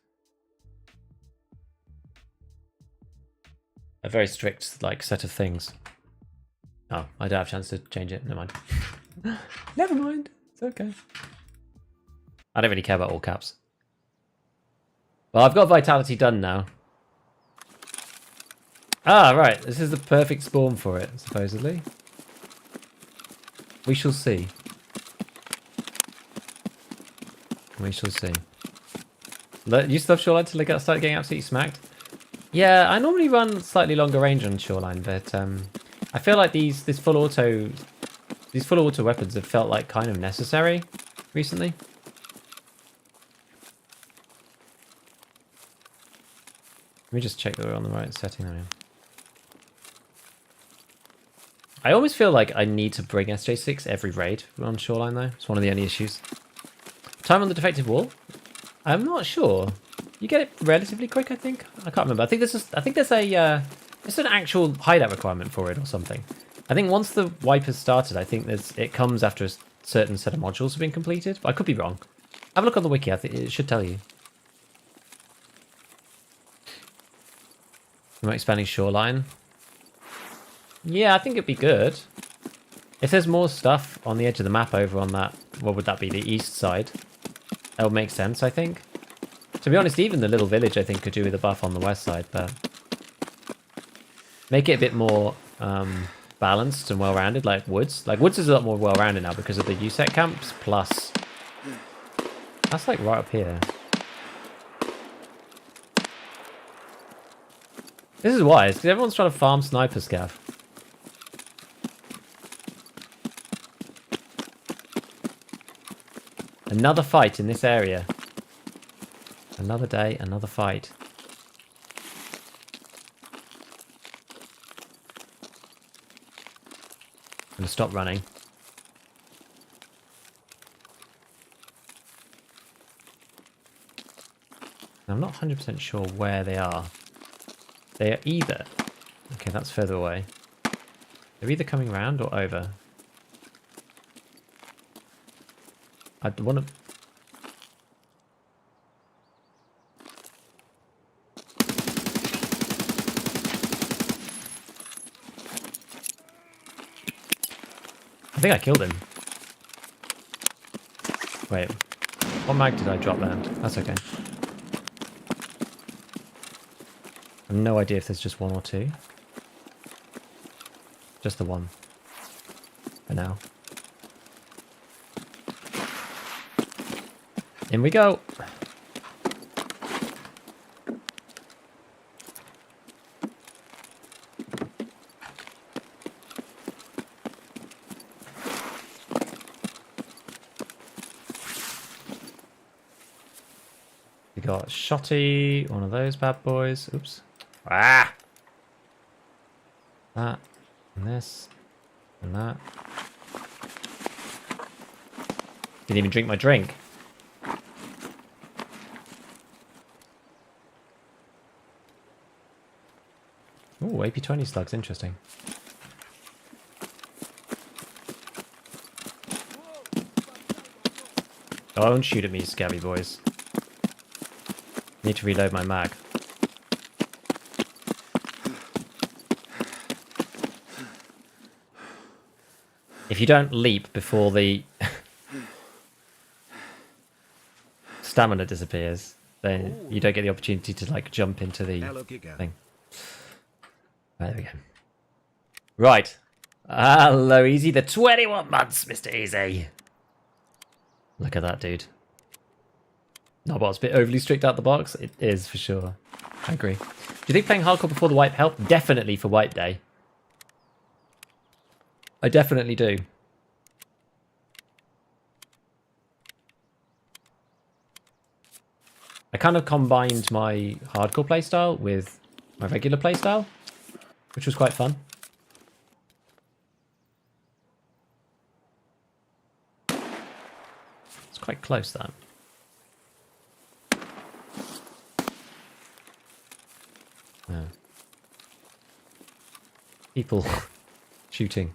A very strict like set of things. Oh, I don't have a chance to change it. Never mind. Never mind. It's okay. I don't really care about all caps. Well, I've got Vitality done now. Ah, right. This is the perfect spawn for it, supposedly. We shall see. We shall see. You still have Shoreline till they start getting absolutely smacked? Yeah, I normally run slightly longer range on Shoreline, but I feel like these full auto weapons have felt like kind of necessary recently. Let me just check that we're on the right setting there. I almost feel like I need to bring SJ6 every raid on Shoreline though. It's one of the only issues. Time on the defective wall? I'm not sure. You get it relatively quick, I think. I can't remember. I think there's an actual hideout requirement for it or something. I think once the wipe has started, I think it comes after a certain set of modules have been completed. But I could be wrong. Have a look on the wiki. I think it should tell you. Am I expanding Shoreline? Yeah, I think it'd be good. If there's more stuff on the edge of the map over on that, what would that be? The east side? That would make sense, I think. To be honest, even the little village, I think, could do with a buff on the west side, but make it a bit more balanced and well-rounded, like Woods. Like, Woods is a lot more well-rounded now because of the USEC camps, plus... That's, like, right up here. This is wise, because everyone's trying to farm sniper scav. Another fight in this area. Another day, another fight. I'm gonna stop running. I'm not 100% sure where they are. They are either... Okay, that's further away. They're either coming round or over. I want to... I think I killed him. Wait. What mag did I drop there? That's okay. I have no idea if there's just one or two. Just the one. For now. In we go. We got Shotty, one of those bad boys. Oops. Ah! That, and this, and that. Didn't even drink my drink. Ooh, AP-20 slugs, interesting. Don't shoot at me, scabby boys. Need to reload my mag. If you don't leap before the stamina disappears, then you don't get the opportunity to like jump into the thing. Right, there we go. Right. Hello, Easy. The 21 months, Mr. Easy. Look at that, dude. No, but it's a bit overly strict out the box. It is, for sure. I agree. Do you think playing hardcore before the wipe helped? Definitely for wipe day. I definitely do. I kind of combined my hardcore playstyle with my regular playstyle, which was quite fun. It's quite close, that. Yeah. People shooting.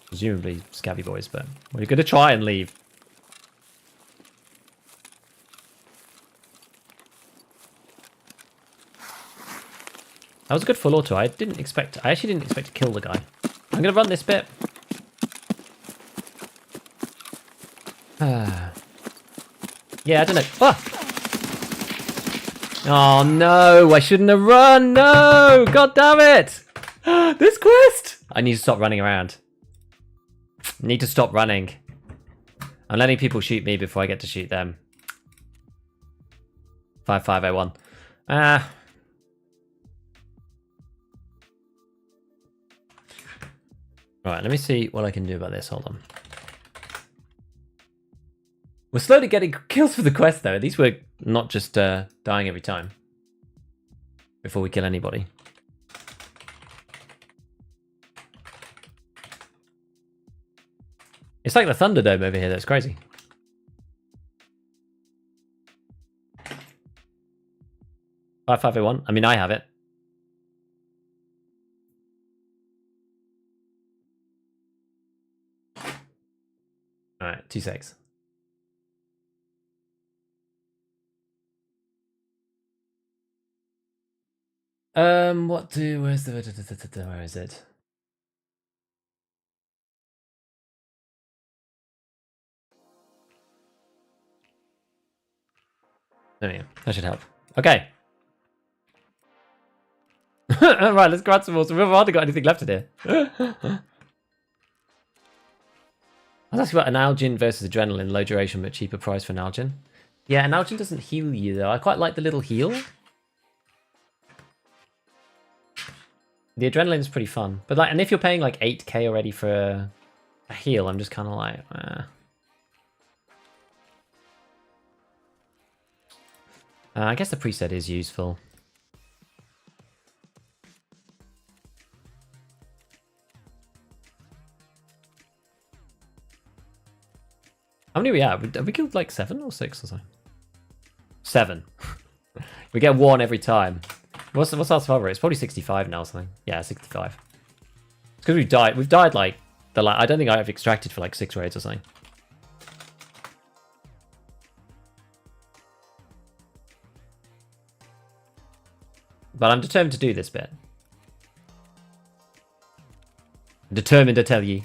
Presumably scabby boys, but we're going to try and leave. That was a good full auto. I actually didn't expect to kill the guy. I'm going to run this bit. Yeah, I don't know. Ah! Oh no, I shouldn't have run. No, god damn it. This quest. I need to stop running around. Need to stop running. I'm letting people shoot me before I get to shoot them. 5501. Right, let me see what I can do about this. Hold on. We're slowly getting kills for the quest, though. At least we're not just dying every time before we kill anybody. It's like the Thunderdome over here. That's crazy. $5,501. I mean, I have it. All right, 2 secs. Where's the, where is it? There we go. That should help. Okay. Right, let's grab some more. So we've hardly got anything left in here. I was asking about Analgin versus Adrenaline. Low duration but cheaper price for Analgin. Yeah, Analgin doesn't heal you though. I quite like the little heal. The Adrenaline's pretty fun. But like, and if you're paying like 8k already for a heal, I'm just kind of like, I guess the preset is useful. How many are we at? Have we killed like 7 or 6 or something? 7. We get 1 every time. What's our survival rate? It's probably 65 now or something. Yeah, 65. It's because we've died. We've died like I don't think I've extracted for like 6 raids or something. But I'm determined to do this bit. I'm determined to tell you.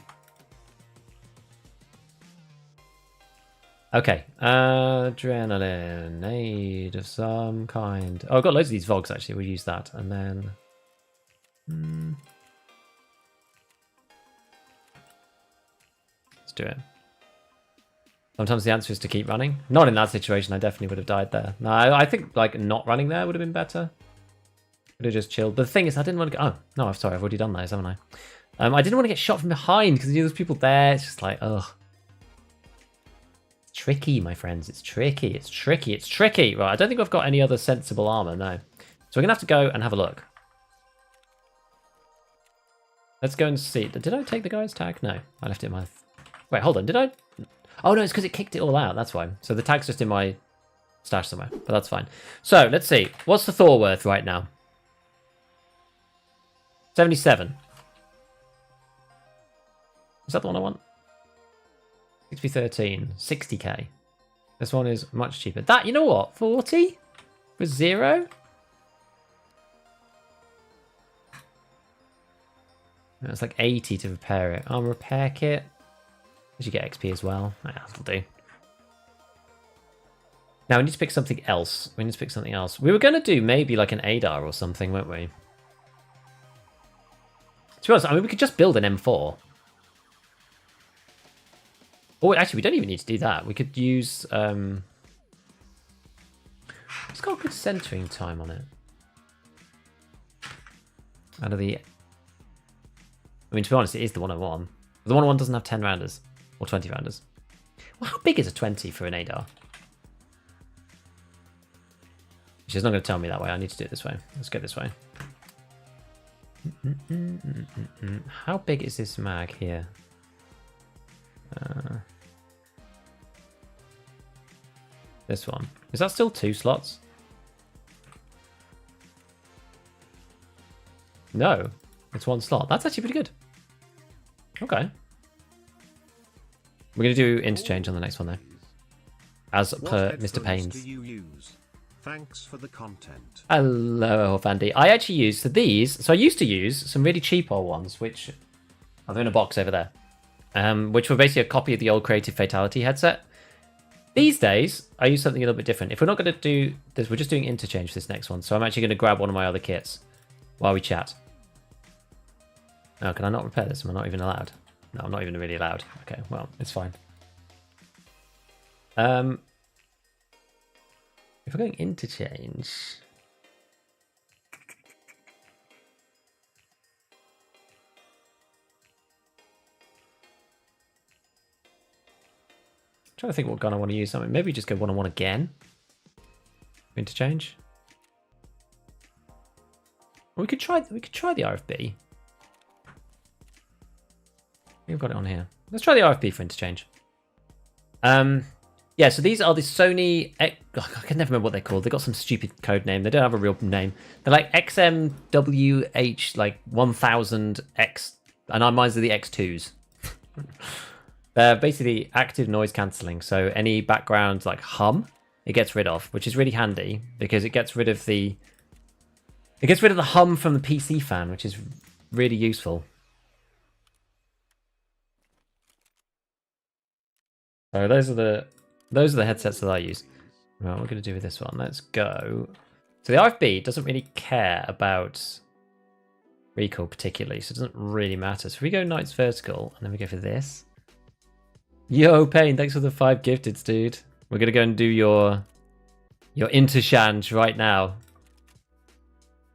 Okay. Adrenaline. Aid of some kind. Oh, I've got loads of these Vogs actually. We'll use that. And then... Let's do it. Sometimes the answer is to keep running. Not in that situation, I definitely would have died there. No, I think like not running there would have been better. Would have just chilled. But the thing is, I didn't want to go... Oh, no, I'm sorry, I've already done those, haven't I? I didn't want to get shot from behind because there's people there. It's just like, ugh. It's tricky, my friends. It's tricky. It's tricky. It's tricky. Right, I don't think I've got any other sensible armor, no. So we're going to have to go and have a look. Let's go and see. Did I take the guy's tag? No, I left it in my... Wait, hold on. Did I... Oh, no, it's because it kicked it all out. That's why. So the tag's just in my stash somewhere, but that's fine. So let's see. What's the Thor worth right now? 77. Is that the one I want? 6v13. 60k. This one is much cheaper. That, you know what? 40? For 0? It's like 80 to repair it. Oh, repair kit. You get XP as well. Yeah, that'll do. Now we need to pick something else. We need to pick something else. We were going to do maybe like an ADAR or something, weren't we? To be honest, I mean, we could just build an M4. Oh, actually, we don't even need to do that. We could use... It's got a good centering time on it. Out of the... I mean, to be honest, it is the 101. The 101 doesn't have 10 rounders. Or 20 rounders. Well, how big is a 20 for an ADAR? She's not going to tell me that way. I need to do it this way. Let's go this way. How big is this mag here? This one. Is that still 2 slots? No. It's 1 slot. That's actually pretty good. Okay. We're going to do interchange on the next one, though. As per Mr. Payne's. Thanks for the content. Hello, Vandy. I actually use, so these, so I used to use some really cheap old ones, which are in a box over there, which were basically a copy of the old Creative Fatality headset. These days, I use something a little bit different. If we're not going to do this, we're just doing interchange for this next one, so I'm actually going to grab one of my other kits while we chat. Oh, can I not repair this? Am I not even allowed? No, I'm not even really allowed. Okay, well, it's fine. If we're going interchange... I'm trying to think what gun I want to use. Something. Maybe just go 1-on-1 again. Interchange. We could try the RFB. We've got it on here. Let's try the RFB for interchange. Yeah, so these are the Sony... I can never remember what they're called. They've got some stupid code name. They don't have a real name. They're like XMWH, like 1000X. And mine's are the X2s. They're basically active noise cancelling. So any background like hum, it gets rid of, which is really handy because it gets rid of the... It gets rid of the hum from the PC fan, which is really useful. So those are the headsets that I use. Right, what we're going to do with this one. Let's go. So the RFB doesn't really care about recoil particularly, so it doesn't really matter. So if we go Knights Vertical, and then we go for this. Yo, Payne, thanks for the 5 gifteds, dude. We're going to go and do your interchange right now.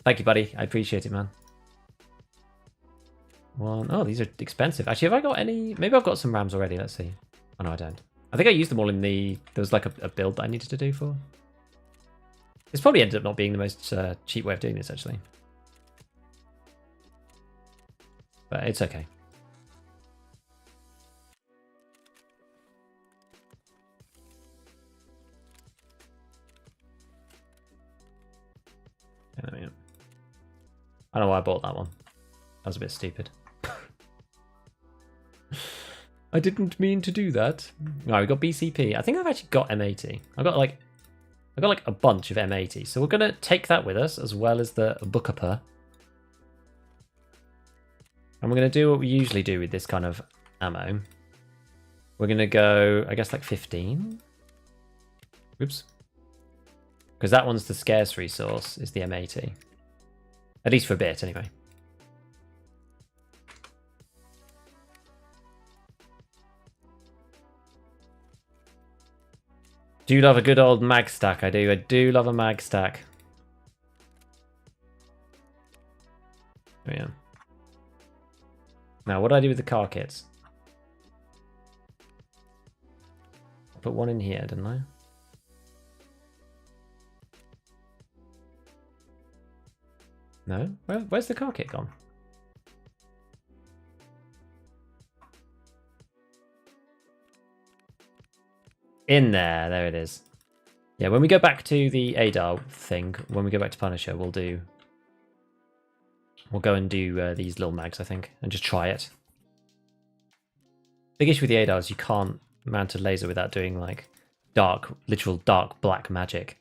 Thank you, buddy. I appreciate it, man. Oh, these are expensive. Actually, have I got any? Maybe I've got some RAMs already. Let's see. Oh, no, I don't. I think I used them all in the... There was like a build that I needed to do for. This probably ended up not being the most cheap way of doing this, actually. But it's okay. I don't know why I bought that one. That was a bit stupid. I didn't mean to do that. Right, we got BCP. I think I've actually got M80. I've got like a bunch of M80. So we're gonna take that with us as well as the Bookupper. And we're gonna do what we usually do with this kind of ammo. We're gonna go, I guess, like 15. Oops. Because that one's the scarce resource, is the M80. At least for a bit, anyway. Do love a good old mag stack, I do. I do love a mag stack. Oh, yeah. Now, what do I do with the car kits? I put one in here, didn't I? No? Where's the car kit gone? In there. There it is. Yeah, when we go back to the ADAR thing, when we go back to Punisher, we'll go and do these little mags, I think, and just try it. Big issue with the ADAR is you can't mount a laser without doing, like, literal dark black magic.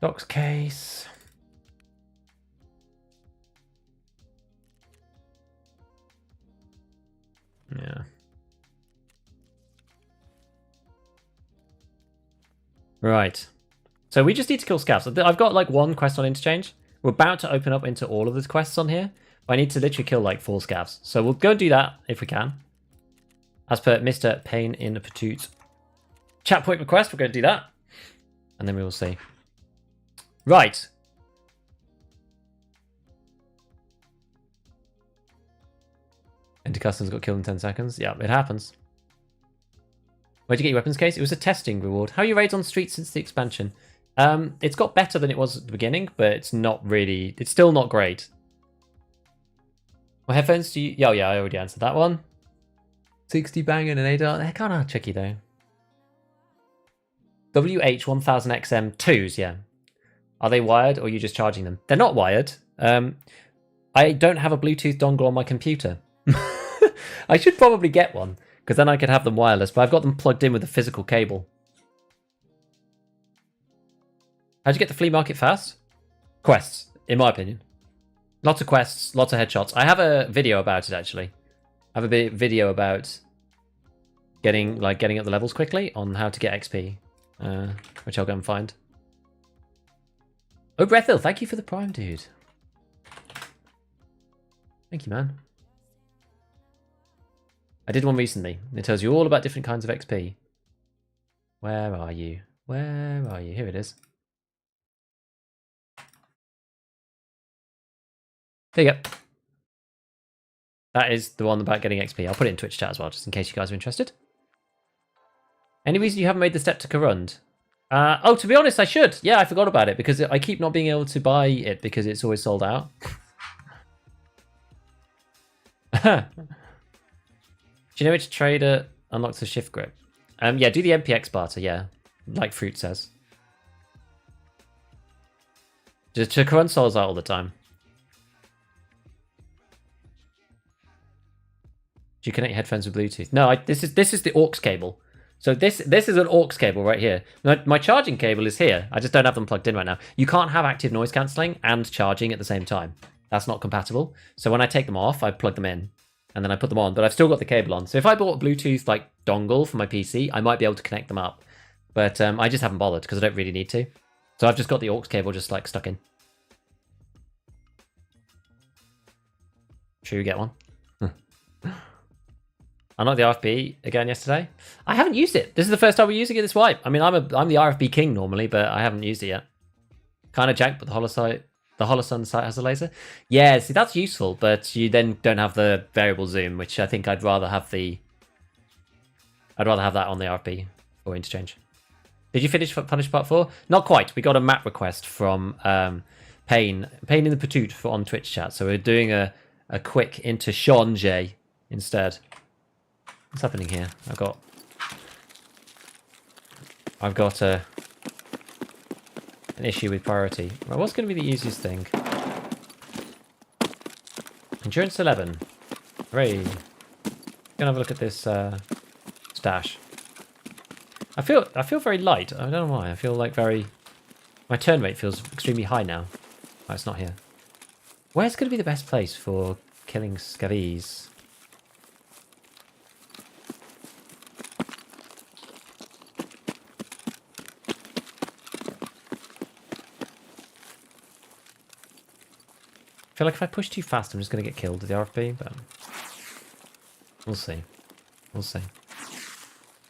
Doc's case. Yeah. Right. So we just need to kill scavs. I've got like one quest on Interchange. We're about to open up into all of the quests on here. But I need to literally kill like 4 scavs. So we'll go do that if we can. As per Mr. Pain in Patoot chat point request, we're going to do that. And then we will see. Right. Enter Customs got killed in 10 seconds. Yeah, it happens. Where'd you get your weapons case? It was a testing reward. How are your raids on streets since the expansion? It's got better than it was at the beginning, but it's not really... It's still not great. What headphones do you... Oh, yeah, I already answered that one. 60 bang and an ADAR. They're kind of tricky, though. WH1000XM2s, yeah. Are they wired, or are you just charging them? They're not wired. I don't have a Bluetooth dongle on my computer. I should probably get one, because then I could have them wireless, but I've got them plugged in with a physical cable. How'd you get the flea market fast? Quests, in my opinion. Lots of quests, lots of headshots. I have a video about it, actually. I have a video about getting up the levels quickly on how to get XP, which I'll go and find. Oh, Brethil, thank you for the Prime, dude. Thank you, man. I did one recently. It tells you all about different kinds of XP. Where are you? Where are you? Here it is. There you go. That is the one about getting XP. I'll put it in Twitch chat as well, just in case you guys are interested. Any reason you haven't made the step to Karund? Oh, to be honest, I should. Yeah, I forgot about it, because I keep not being able to buy it because it's always sold out. Do you know which trader unlocks the shift grip? Yeah, do the MPX barter, yeah. Like Fruit says. Just Karund sells out all the time. Do you connect your headphones with Bluetooth? No, this is the aux cable. So this is an aux cable right here. My charging cable is here. I just don't have them plugged in right now. You can't have active noise cancelling and charging at the same time. That's not compatible. So when I take them off, I plug them in. And then I put them on, but I've still got the cable on. So if I bought a Bluetooth like dongle for my PC, I might be able to connect them up. But I just haven't bothered because I don't really need to. So I've just got the aux cable just like stuck in. Should we get one? Unlocked the RFB again yesterday. I haven't used it. This is the first time we're using it this wipe. I mean, I'm the RFB king normally, but I haven't used it yet. Kind of jank, but the Holosun site has a laser. Yeah, see, that's useful, but you then don't have the variable zoom, which I think I'd rather have that on the RFB or Interchange. Did you finish Punish Part 4? Not quite. We got a map request from Pain in the Patoot on Twitch chat, so we're doing a quick Interchange instead. What's happening here? I've got an issue with priority. Well, what's going to be the easiest thing? Endurance 11. Hooray. Gonna have a look at this stash. I feel very light. I don't know why. I feel like my turn rate feels extremely high now. Oh, it's not here. Where's going to be the best place for killing scavies? I feel like if I push too fast, I'm just going to get killed with the RFB, but... We'll see. We'll see.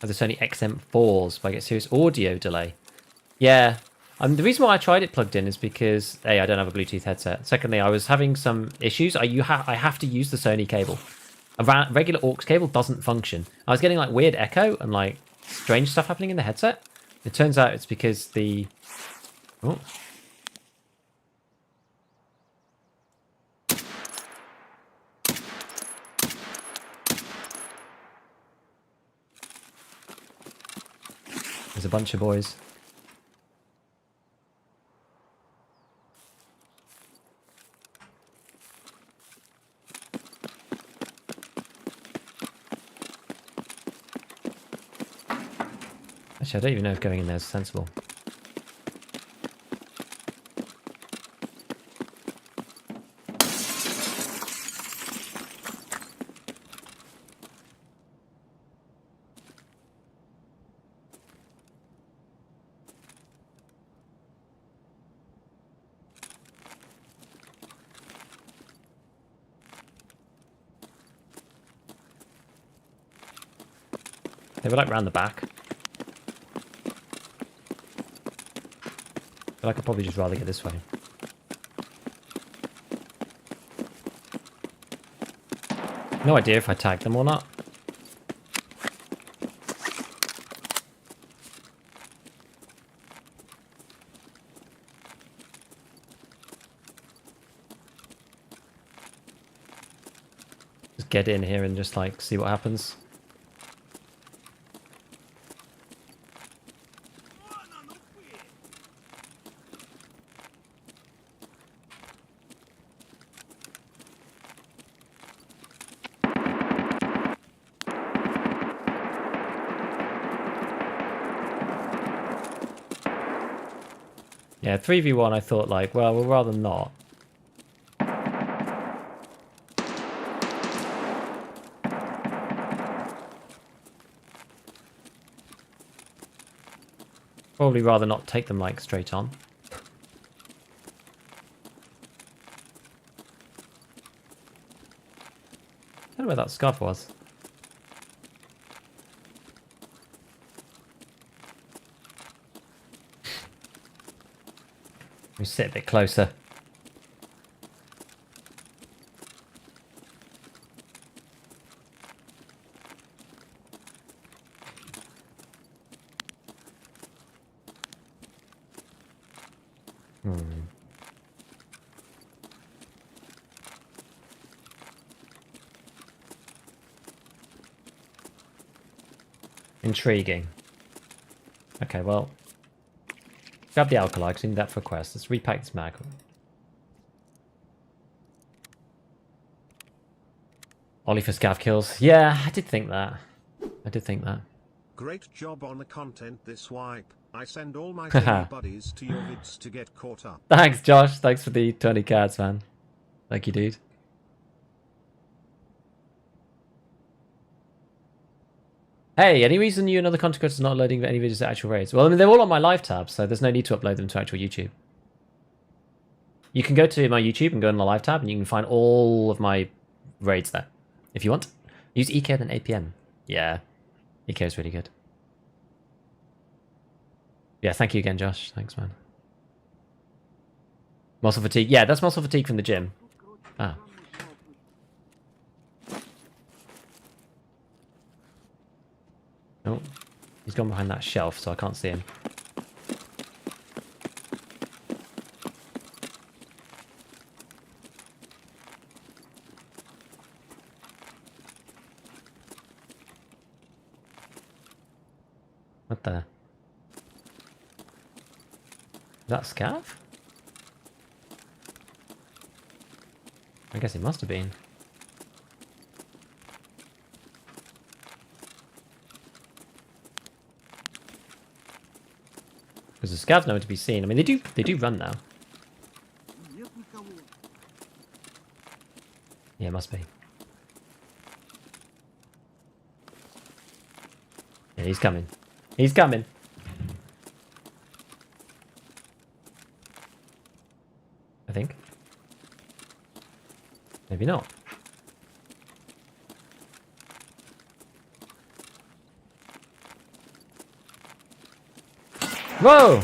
Oh, there's only XM4s, but I get serious audio delay. Yeah. The reason why I tried it plugged in is because, A, I don't have a Bluetooth headset. Secondly, I was having some issues. I have to use the Sony cable. A regular aux cable doesn't function. I was getting like weird echo and like strange stuff happening in the headset. It turns out it's because the... Oh. There's a bunch of boys. Actually, I don't even know if going in there is sensible. They were like round the back. But I could probably just rather get this way. No idea if I tagged them or not. Just get in here and just like see what happens. Yeah, 3v1 I thought like, well, we'll rather not. Probably rather not take them like straight on. I don't know where that scarf was. We sit a bit closer. Intriguing. Okay, well, grab the alkali because we need that for a quest. Let's repack this mag. Ollie for scav kills. Yeah, I did think that. I did think that. Great job on the content this wipe. I send all my Timmy buddies to your vids to get caught up. Thanks, Josh. Thanks for the 20 cards, man. Thank you, dude. Hey, any reason you and other content creators are not loading any videos to actual raids? Well, I mean, they're all on my live tab, so there's no need to upload them to actual YouTube. You can go to my YouTube and go on the live tab, and you can find all of my raids there, if you want. Use EK than APM. Yeah, EK is really good. Yeah, thank you again, Josh. Thanks, man. Muscle fatigue. Yeah, that's muscle fatigue from the gym. Ah. Oh, he's gone behind that shelf, so I can't see him. What the? Is that Scav? I guess it must have been. Because the Scav's nowhere to be seen. I mean, they do run now. Yeah, it must be. Yeah, he's coming. He's coming. I think. Maybe not. Whoa!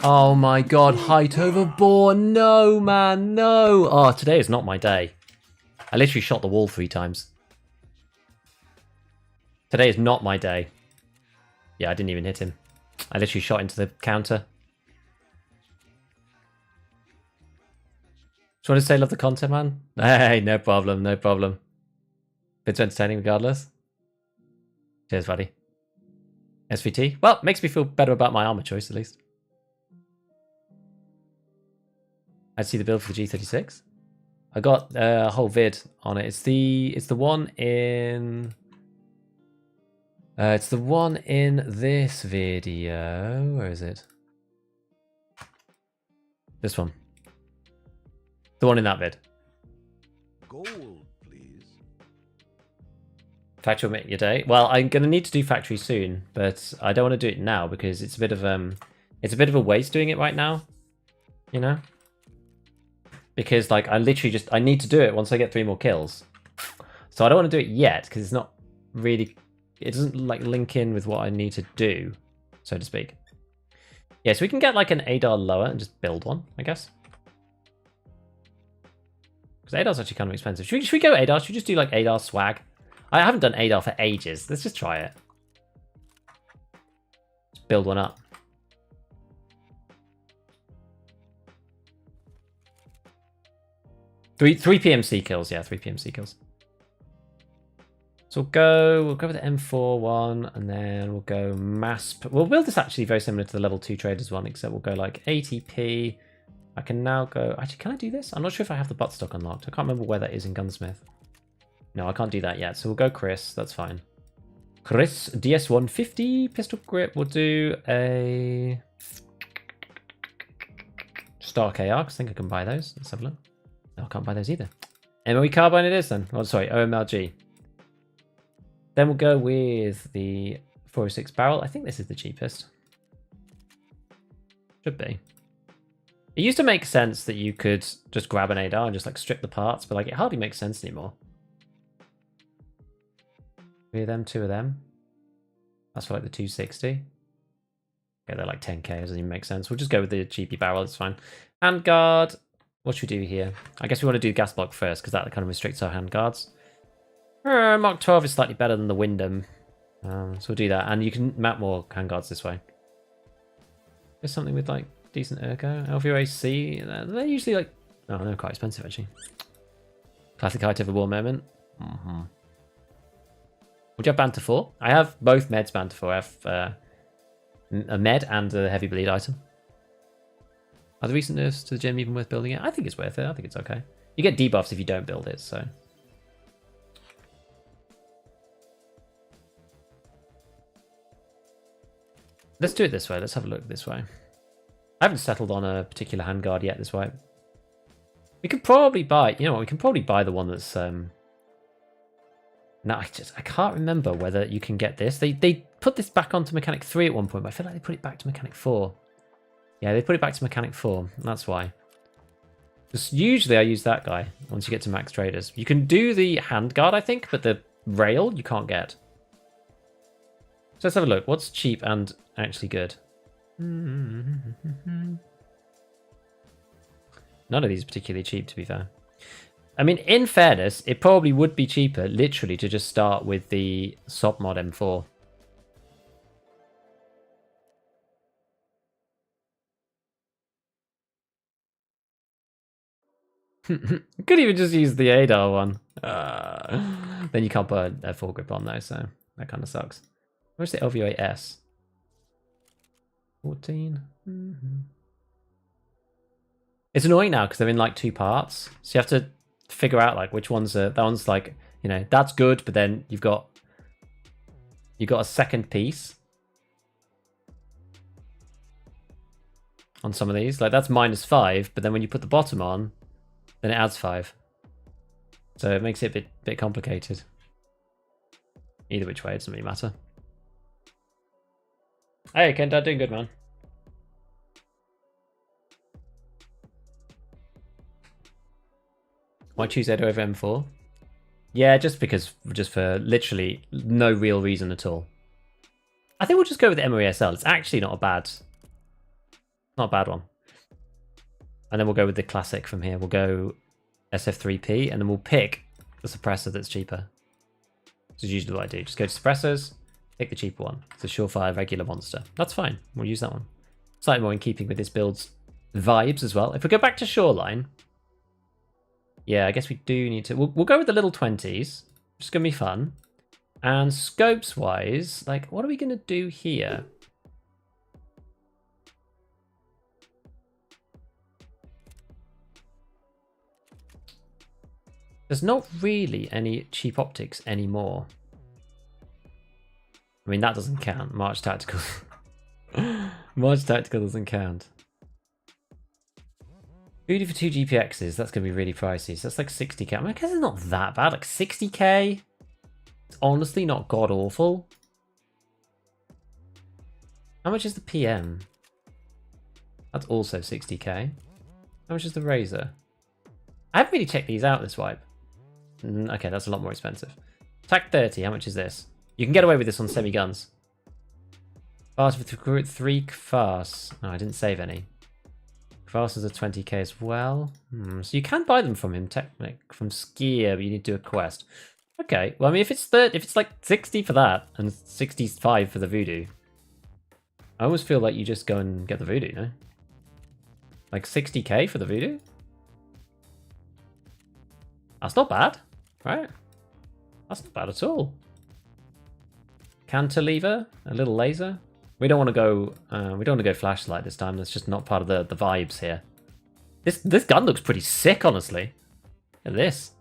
Oh my god, height over bore. No, man, no. Oh, today is not my day. I literally shot the wall 3 times. Today is not my day. Yeah, I didn't even hit him. I literally shot into the counter. Just want to say love the content, man. Hey, no problem, no problem. It's entertaining regardless. Cheers, buddy. SVT? Well, makes me feel better about my armor choice, at least. I'd see the build for the G36. I got a whole vid on it. It's the one in it's the one in this video. Where is it? This one. The one in that vid. Gold, please. Factory will make your day. Well, I'm gonna need to do factory soon, but I don't want to do it now because it's a bit of a waste doing it right now. You know? Because like I need to do it once I get 3 more kills. So I don't want to do it yet because it's not really, it doesn't like link in with what I need to do, so to speak. Yeah, so we can get like an ADAR lower and just build one, I guess. Because ADAR's actually kind of expensive. Should we go ADAR? Should we just do like ADAR swag? I haven't done ADAR for ages. Let's just try it. Just build one up. Three PMC kills, yeah, 3 PMC kills. So we'll go with the M4 one, and then we'll go MASP. We'll build this actually very similar to the level 2 traders one, except we'll go like ATP. I can now go, actually, can I do this? I'm not sure if I have the buttstock unlocked. I can't remember where that is in Gunsmith. No, I can't do that yet, so we'll go Chris, that's fine. Chris, DS150 pistol grip, we'll do a Stark AR, because I think I can buy those. Let's have a look. No, I can't buy those either. MOE carbine it is then. Oh, sorry, OMLG. Then we'll go with the 406 barrel. I think this is the cheapest. Should be. It used to make sense that you could just grab an ADAR and just like strip the parts, but like it hardly makes sense anymore. 3 of them, 2 of them. That's for like the 260. Okay, they're like 10k, doesn't even make sense. We'll just go with the cheapy barrel, it's fine. Handguard. What should we do here? I guess we want to do gas block first because that kind of restricts our handguards. Mark 12 is slightly better than the Wyndham. So we'll do that. And you can map more handguards this way. There's something with like decent ergo. LVOAC. They're usually like... Oh, they're quite expensive actually. Classic height over war moment. Would you have Banter 4? I have both meds Banter 4. I have a med and a heavy bleed item. Are the recent nerfs to the gym even worth building it? I think it's worth it. I think it's okay. You get debuffs if you don't build it, so... Let's do it this way. Let's have a look this way. I haven't settled on a particular handguard yet this way. We could probably buy... You know what? We can probably buy the one that's... No, I can't remember whether you can get this. They put this back onto Mechanic 3 at one point, but I feel like they put it back to Mechanic 4. Yeah, they put it back to Mechanic 4. That's why. Because usually I use that guy once you get to max traders. You can do the handguard, I think, but the rail you can't get. So let's have a look. What's cheap and actually good? None of these are particularly cheap, to be fair. I mean, in fairness, it probably would be cheaper, literally, to just start with the SOP mod M4. You could even just use the ADAR one. Then you can't put a foregrip on though, so that kind of sucks. Where's the LVOA-S? 14. It's annoying now because they're in like 2 parts, so you have to figure out like which ones are. That one's like, you know, that's good, but then you've got a second piece on some of these. Like that's -5, but then when you put the bottom on, then it adds 5. So it makes it a bit complicated. Either which way, it doesn't really matter. Hey, Kent, I'm doing good, man. Why choose Edo over M4? Yeah, just for literally no real reason at all. I think we'll just go with the Emery SL. It's actually not a bad one. And then we'll go with the classic from here. We'll go SF3P, and then we'll pick the suppressor that's cheaper. This is usually what I do. Just go to suppressors, pick the cheaper one. It's a surefire regular monster. That's fine. We'll use that one. Slightly more in keeping with this build's vibes as well. If we go back to Shoreline, yeah, I guess we do need to... We'll go with the little 20s. It's going to be fun. And scopes-wise, like, what are we going to do here? There's not really any cheap optics anymore. I mean, that doesn't count. March Tactical. March Tactical doesn't count. Foodie for 2 GPXs, that's going to be really pricey. So that's like 60k. I mean, I guess it's not that bad. Like 60k? It's honestly not god-awful. How much is the PM? That's also 60k. How much is the Razor? I haven't really checked these out this wipe. Okay, that's a lot more expensive. TAC 30, how much is this? You can get away with this on semi-guns. Fast with 3 fast. No, I didn't save any. Fasters are 20k as well. So you can buy them from him, technically, from Skier, but you need to do a quest. Okay, well, I mean, if it's like 60 for that and 65 for the Voodoo, I always feel like you just go and get the Voodoo, no? Like 60k for the Voodoo? That's not bad, right? That's not bad at all. Cantilever, a little laser. We don't want to go. We don't want to go flashlight this time. That's just not part of the vibes here. This gun looks pretty sick, honestly. Look at this.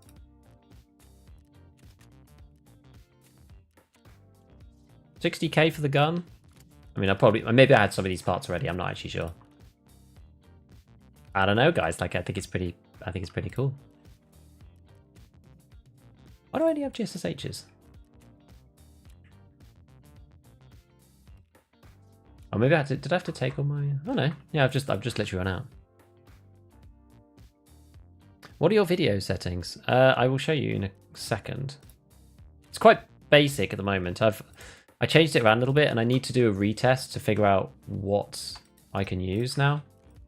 $60k for the gun. I mean, maybe I had some of these parts already. I'm not actually sure. I don't know, guys. Like, I think it's pretty cool. Why do I only have GSSHs? Oh, maybe I had to, did I have to take all my... Oh no, yeah, I've just literally run out. What are your video settings? I will show you in a second. It's quite basic at the moment. I changed it around a little bit, and I need to do a retest to figure out what I can use now,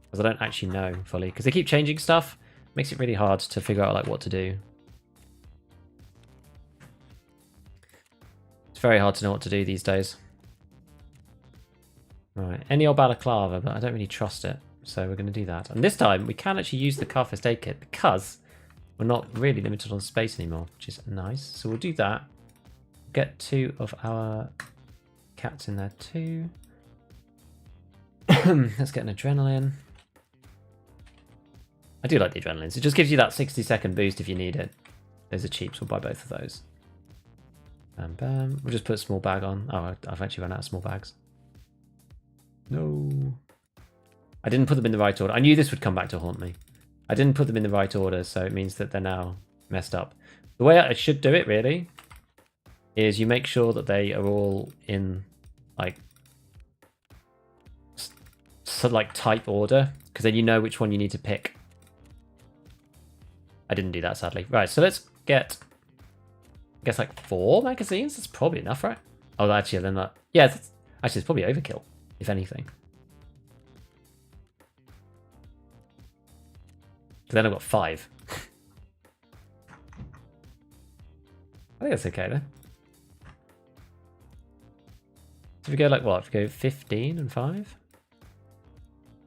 because I don't actually know fully. Because they keep changing stuff, makes it really hard to figure out like what to do. It's very hard to know what to do these days. Right, any old balaclava, but I don't really trust it, so we're going to do that. And this time, we can actually use the car first aid kit because we're not really limited on space anymore, which is nice. So we'll do that. Get 2 of our cats in there too. Let's get an adrenaline. I do like the adrenalines. It just gives you that 60-second boost if you need it. Those are cheap, so we'll buy both of those. Bam, bam. We'll just put a small bag on. Oh, I've actually run out of small bags. No. I didn't put them in the right order. I knew this would come back to haunt me. I didn't put them in the right order, so it means that they're now messed up. The way I should do it, really, is you make sure that they are all in, like type order, because then you know which one you need to pick. I didn't do that, sadly. Right, so let's get, I guess, like 4 magazines. That's probably enough, right? Oh, actually, then that... Yeah, actually, it's probably overkill, if anything. Then I've got 5. I think that's okay, though. So we go like what? If we go 15 and 5?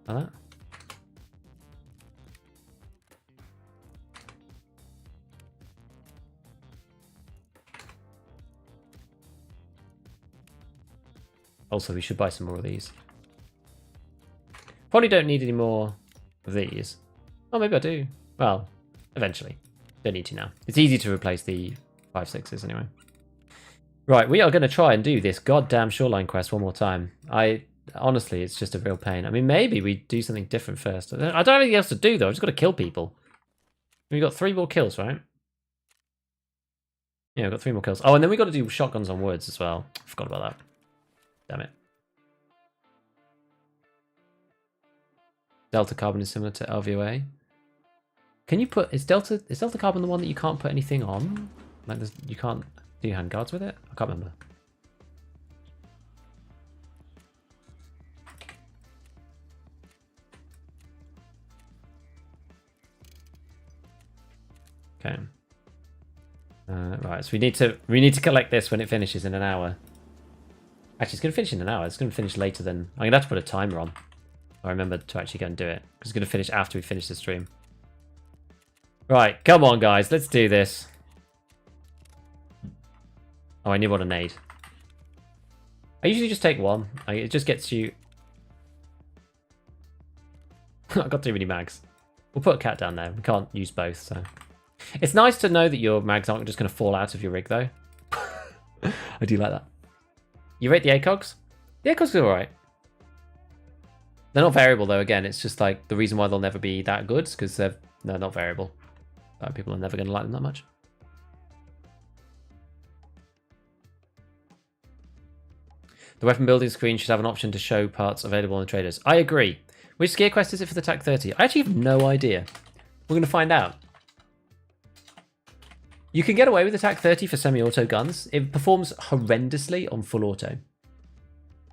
Like that? Also, we should buy some more of these. Probably don't need any more of these. Oh, maybe I do. Well, eventually. Don't need to now. It's easy to replace the 5.6s anyway. Right, we are going to try and do this goddamn Shoreline quest one more time. Honestly, it's just a real pain. I mean, maybe we do something different first. I don't have anything else to do, though. I've just got to kill people. We've got 3 more kills, right? Yeah, we've got 3 more kills. Oh, and then we've got to do shotguns on woods as well. I forgot about that. Damn it. Delta Carbon is similar to LVOA. Can you put... Is Delta Carbon the one that you can't put anything on? Like, you can't do handguards with it? I can't remember. Okay. Right, so we need to collect this when it finishes in an hour. Actually, it's going to finish in an hour. It's going to finish later than... I'm going to have to put a timer on. I remember to actually go and do it. Because it's going to finish after we finish the stream. Right, come on, guys. Let's do this. Oh, I need one a nade. I usually just take one. It just gets you... I've got too many mags. We'll put a cat down there. We can't use both, so... It's nice to know that your mags aren't just going to fall out of your rig, though. I do like that. You rate the ACOGs? The ACOGs are alright. They're not variable, though, again. It's just like the reason why they'll never be that good is because they're not variable. People are never going to like them that much. The weapon building screen should have an option to show parts available on the traders. I agree. Which gear quest is it for the TAC 30? I actually have no idea. We're going to find out. You can get away with the TAC 30 for semi-auto guns. It performs horrendously on full auto.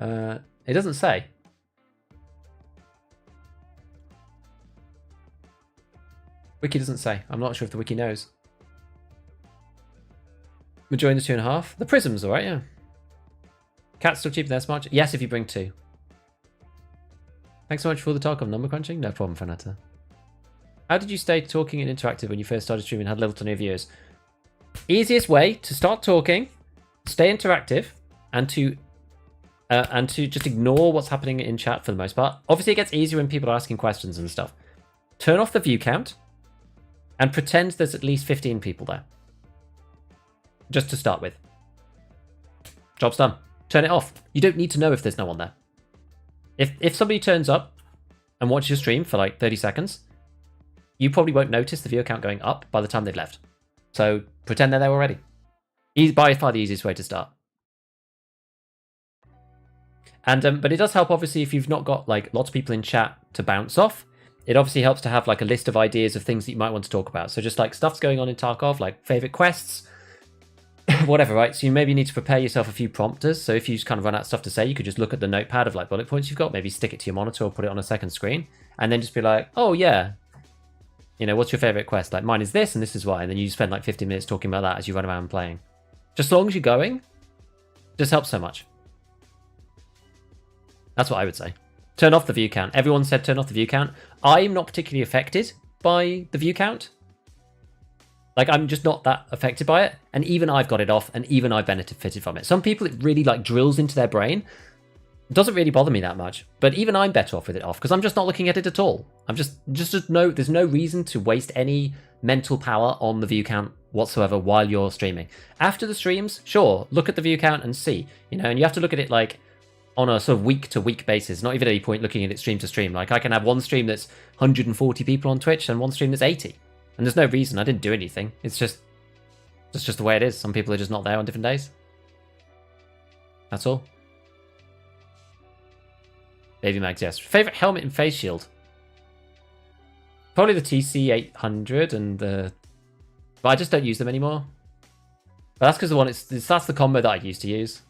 It doesn't say. Wiki doesn't say. I'm not sure if the wiki knows. We're joining the 2.5. The Prism's alright, yeah. Cat's still cheaper than Smart. Yes, if you bring 2. Thanks so much for the talk on number crunching. No problem, Fanata. How did you stay talking and interactive when you first started streaming and had little to no viewers? Easiest way to start talking, stay interactive, and to just ignore what's happening in chat for the most part. Obviously, it gets easier when people are asking questions and stuff. Turn off the view count and pretend there's at least 15 people there. Just to start with. Job's done. Turn it off. You don't need to know if there's no one there. If somebody turns up and watches your stream for like 30 seconds, you probably won't notice the viewer count going up by the time they've left. So pretend they're there already. By far the easiest way to start. And but it does help, obviously, if you've not got like lots of people in chat to bounce off. It obviously helps to have like a list of ideas of things that you might want to talk about. So just like stuff's going on in Tarkov, like favorite quests, whatever, right? So you maybe need to prepare yourself a few prompters. So if you just kind of run out of stuff to say, you could just look at the notepad of like bullet points you've got, maybe stick it to your monitor or put it on a second screen, and then just be like, oh yeah, you know, what's your favorite quest? Like mine is this and this is why. And then you spend like 15 minutes talking about that as you run around playing. Just as long as you're going, just helps so much. That's what I would say. Turn off the view count. Everyone said turn off the view count. I'm not particularly affected by the view count. Like, I'm just not that affected by it. And even I've got it off, and even I've benefited from it. Some people, it really, like, drills into their brain. It doesn't really bother me that much. But even I'm better off with it off, because I'm just not looking at it at all. I'm just there's no reason to waste any mental power on the view count whatsoever while you're streaming. After the streams, sure, look at the view count and see. You know, and you have to look at it, like, on a sort of week-to-week basis. Not even any point looking at it stream to stream. Like, I can have one stream that's 140 people on Twitch and one stream that's 80. And there's no reason. I didn't do anything. It's just the way it is. Some people are just not there on different days. That's all. Baby mags, yes. Favorite helmet and face shield? Probably the TC800 and the... But I just don't use them anymore. But that's because the one that's the combo that I used to use.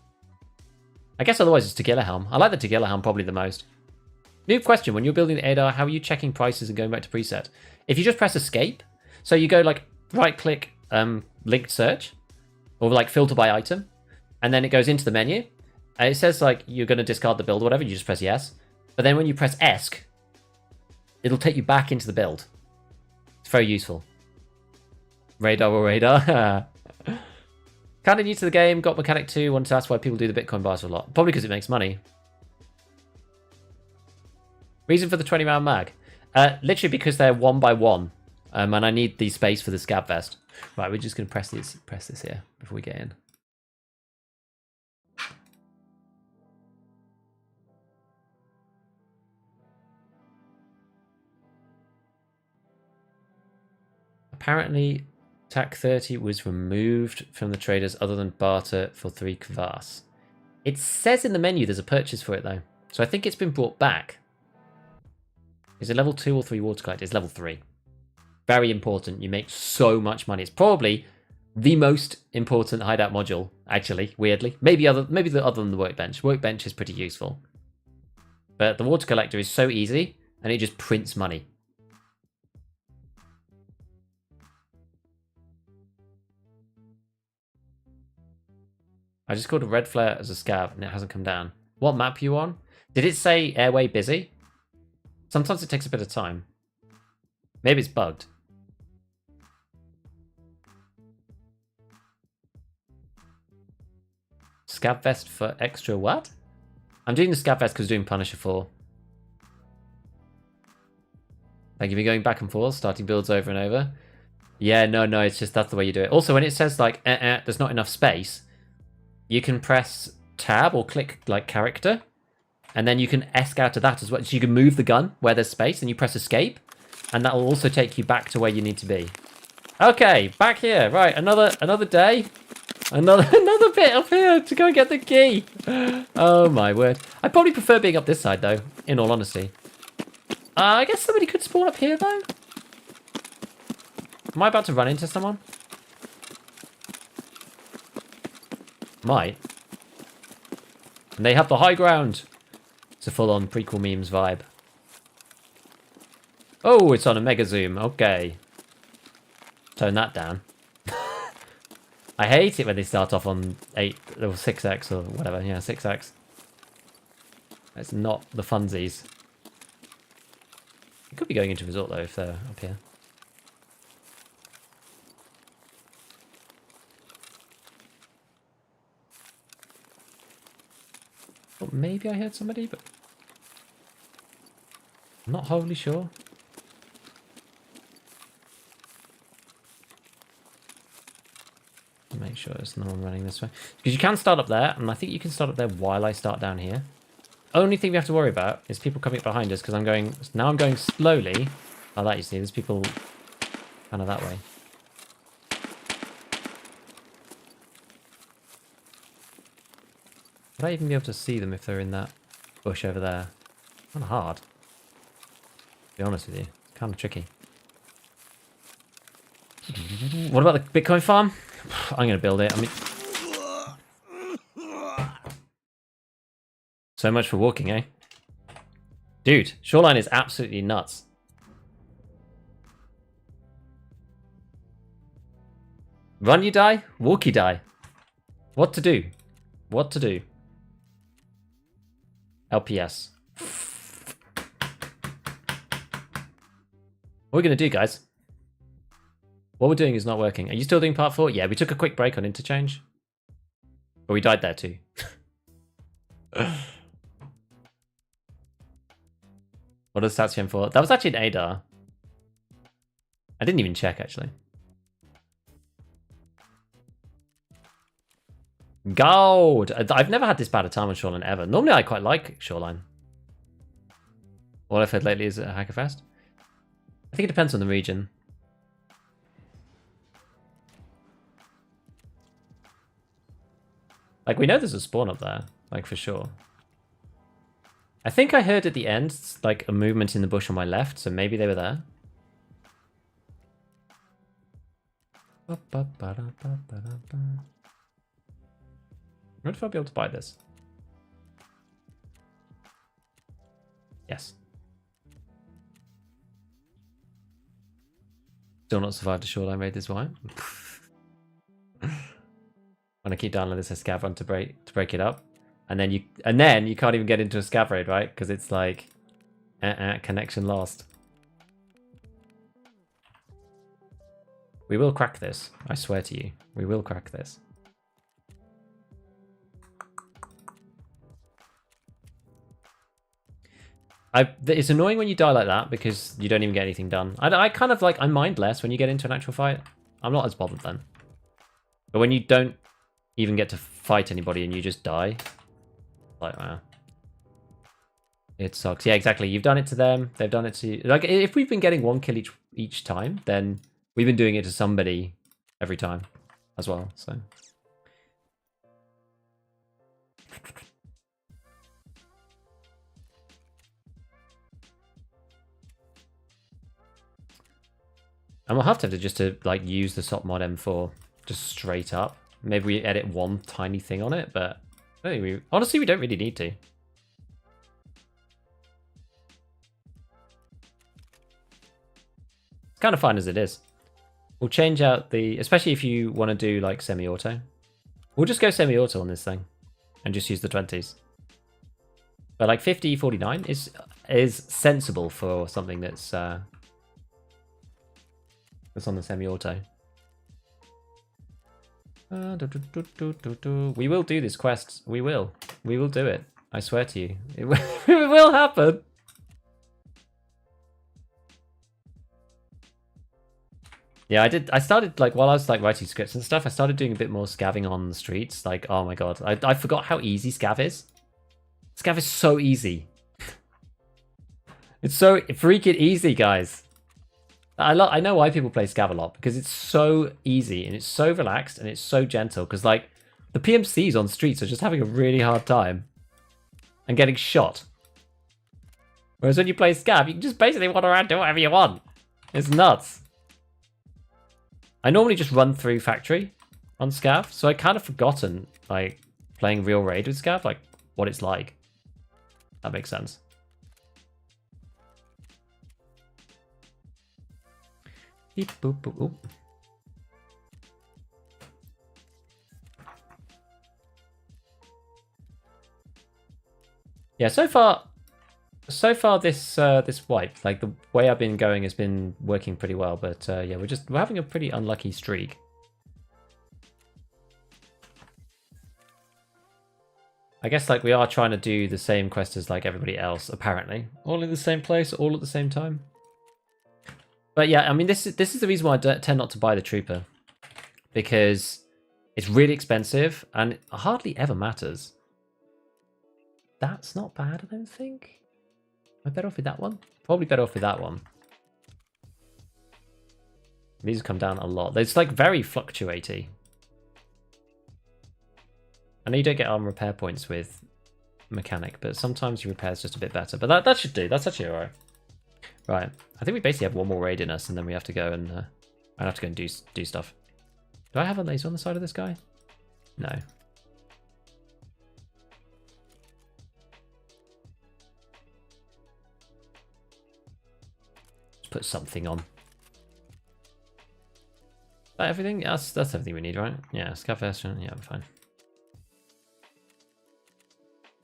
I guess otherwise it's Tagilla Helm. I like the Tagilla Helm probably the most. New question. When you're building the ADAR, how are you checking prices and going back to preset? If you just press escape, so you go like right-click linked search, or like filter by item, and then it goes into the menu, and it says like you're going to discard the build or whatever, you just press yes. But then when you press ESC, it'll take you back into the build. It's very useful. Radar or radar. Kind of new to the game, got Mechanic 2, wanted to ask why people do the Bitcoin bars a lot. Probably because it makes money. Reason for the 20-round mag? Literally because they're 1 by 1. And I need the space for the scab vest. Right, we're just going to press this here before we get in. Apparently, TAC 30 was removed from the traders other than barter for 3 kvass. It says in the menu there's a purchase for it though. So I think it's been brought back. Is it level 2 or 3 water kite? It's level 3. Very important. You make so much money. It's probably the most important hideout module, actually, weirdly. Maybe other than the workbench. Workbench is pretty useful. But the water collector is so easy and it just prints money. I just called a red flare as a scav and it hasn't come down. What map are you on? Did it say airway busy? Sometimes it takes a bit of time. Maybe it's bugged. Scav vest for extra what? I'm doing the scav vest because doing Punisher 4. Thank you for going back and forth, starting builds over and over. Yeah, no, it's just that's the way you do it. Also, when it says like there's not enough space, you can press tab or click like character, and then you can esc out of that as well. So you can move the gun where there's space, and you press escape, and that will also take you back to where you need to be. Okay, back here. Right, another day. Another bit up here to go and get the key. Oh my word. I probably prefer being up this side though, in all honesty. I guess somebody could spawn up here though. Am I about to run into someone? Might. And they have the high ground. It's a full-on prequel memes vibe. Oh, it's on a mega zoom. Okay. Tone that down. I hate it when they start off on 8 or 6x or whatever. Yeah, 6x. It's not the funsies. It could be going into resort though if they're up here. Well, maybe I heard somebody, but I'm not wholly sure. Make sure there's no one running this way. Because you can start up there, and I think you can start up there while I start down here. Only thing we have to worry about is people coming up behind us, because I'm going slowly. Like that, you see, there's people kind of that way. Would I even be able to see them if they're in that bush over there? Kind of hard. To be honest with you, it's kind of tricky. What about the Bitcoin farm? I'm going to build it. I mean, so much for walking, eh? Dude, Shoreline is absolutely nuts. Run you die, walk you die. What to do? What to do? LPS. What are we going to do, guys? What we're doing is not working. Are you still doing part 4? Yeah, we took a quick break on Interchange. But we died there too. What is stats for? That was actually an ADAR. I didn't even check, actually. Gold! I've never had this bad a time on Shoreline ever. Normally I quite like Shoreline. All I've heard lately is a Hackerfest. I think it depends on the region. Like, we know there's a spawn up there, like, for sure. I think I heard at the end, like, a movement in the bush on my left, so maybe they were there. I wonder if I'll be able to buy this. Yes. Still not survived a Shoreline raid this why. When I keep downloading this as scav run to break it up, and then you can't even get into a scav raid, right? Because it's like connection lost. We will crack this. I swear to you, we will crack this. It's annoying when you die like that because you don't even get anything done. I kind of like, I mind less when you get into an actual fight. I'm not as bothered then. But when you don't even get to fight anybody and you just die, like, wow. It sucks. Yeah, exactly. You've done it to them. They've done it to you. Like, if we've been getting 1 kill each time, then we've been doing it to somebody every time as well, so. And we'll have to just to like use the SOP mod M4 just straight up. Maybe we edit one tiny thing on it, but honestly, we don't really need to. It's kind of fine as it is. We'll change out the, especially if you want to do like semi-auto. We'll just go semi-auto on this thing and just use the 20s. But like 50, 49 is sensible for something that's on the semi-auto. We will do this quest. We will do it. I swear to you, it will happen. Yeah, I started, like, while I was, like, writing scripts and stuff, I started doing a bit more scavving on the streets. Like, oh my god, I forgot how easy scav is. Scav is so easy. It's so freaking easy, guys. I know why people play scav a lot, because it's so easy, and it's so relaxed, and it's so gentle, because, like, the PMCs on streets are just having a really hard time and getting shot. Whereas when you play scav, you can just basically wander around, do whatever you want. It's nuts. I normally just run through factory on scav, so I kind of forgotten, like, playing real raid with scav, like, what it's like. That makes sense. Beep, boop, boop, boop. Yeah, so far this wipe, like, the way I've been going has been working pretty well, but yeah, we're having a pretty unlucky streak. I guess, like, we are trying to do the same quest as, like, everybody else, apparently. All in the same place, all at the same time. But yeah, I mean, this is the reason why I tend not to buy the Trooper. Because it's really expensive, and it hardly ever matters. That's not bad, I don't think. Am I better off with that one? Probably better off with that one. These have come down a lot. It's, like, very fluctuating. I know you don't get armor repair points with mechanic, but sometimes your repair is just a bit better. But that should do. That's actually alright. Right. I think we basically have one more raid in us, and then we have to go and I have to go and do stuff. Do I have a laser on the side of this guy? No. Just put something on. Is that everything? That's everything we need, right? Yeah, scav version. Yeah, I'm fine.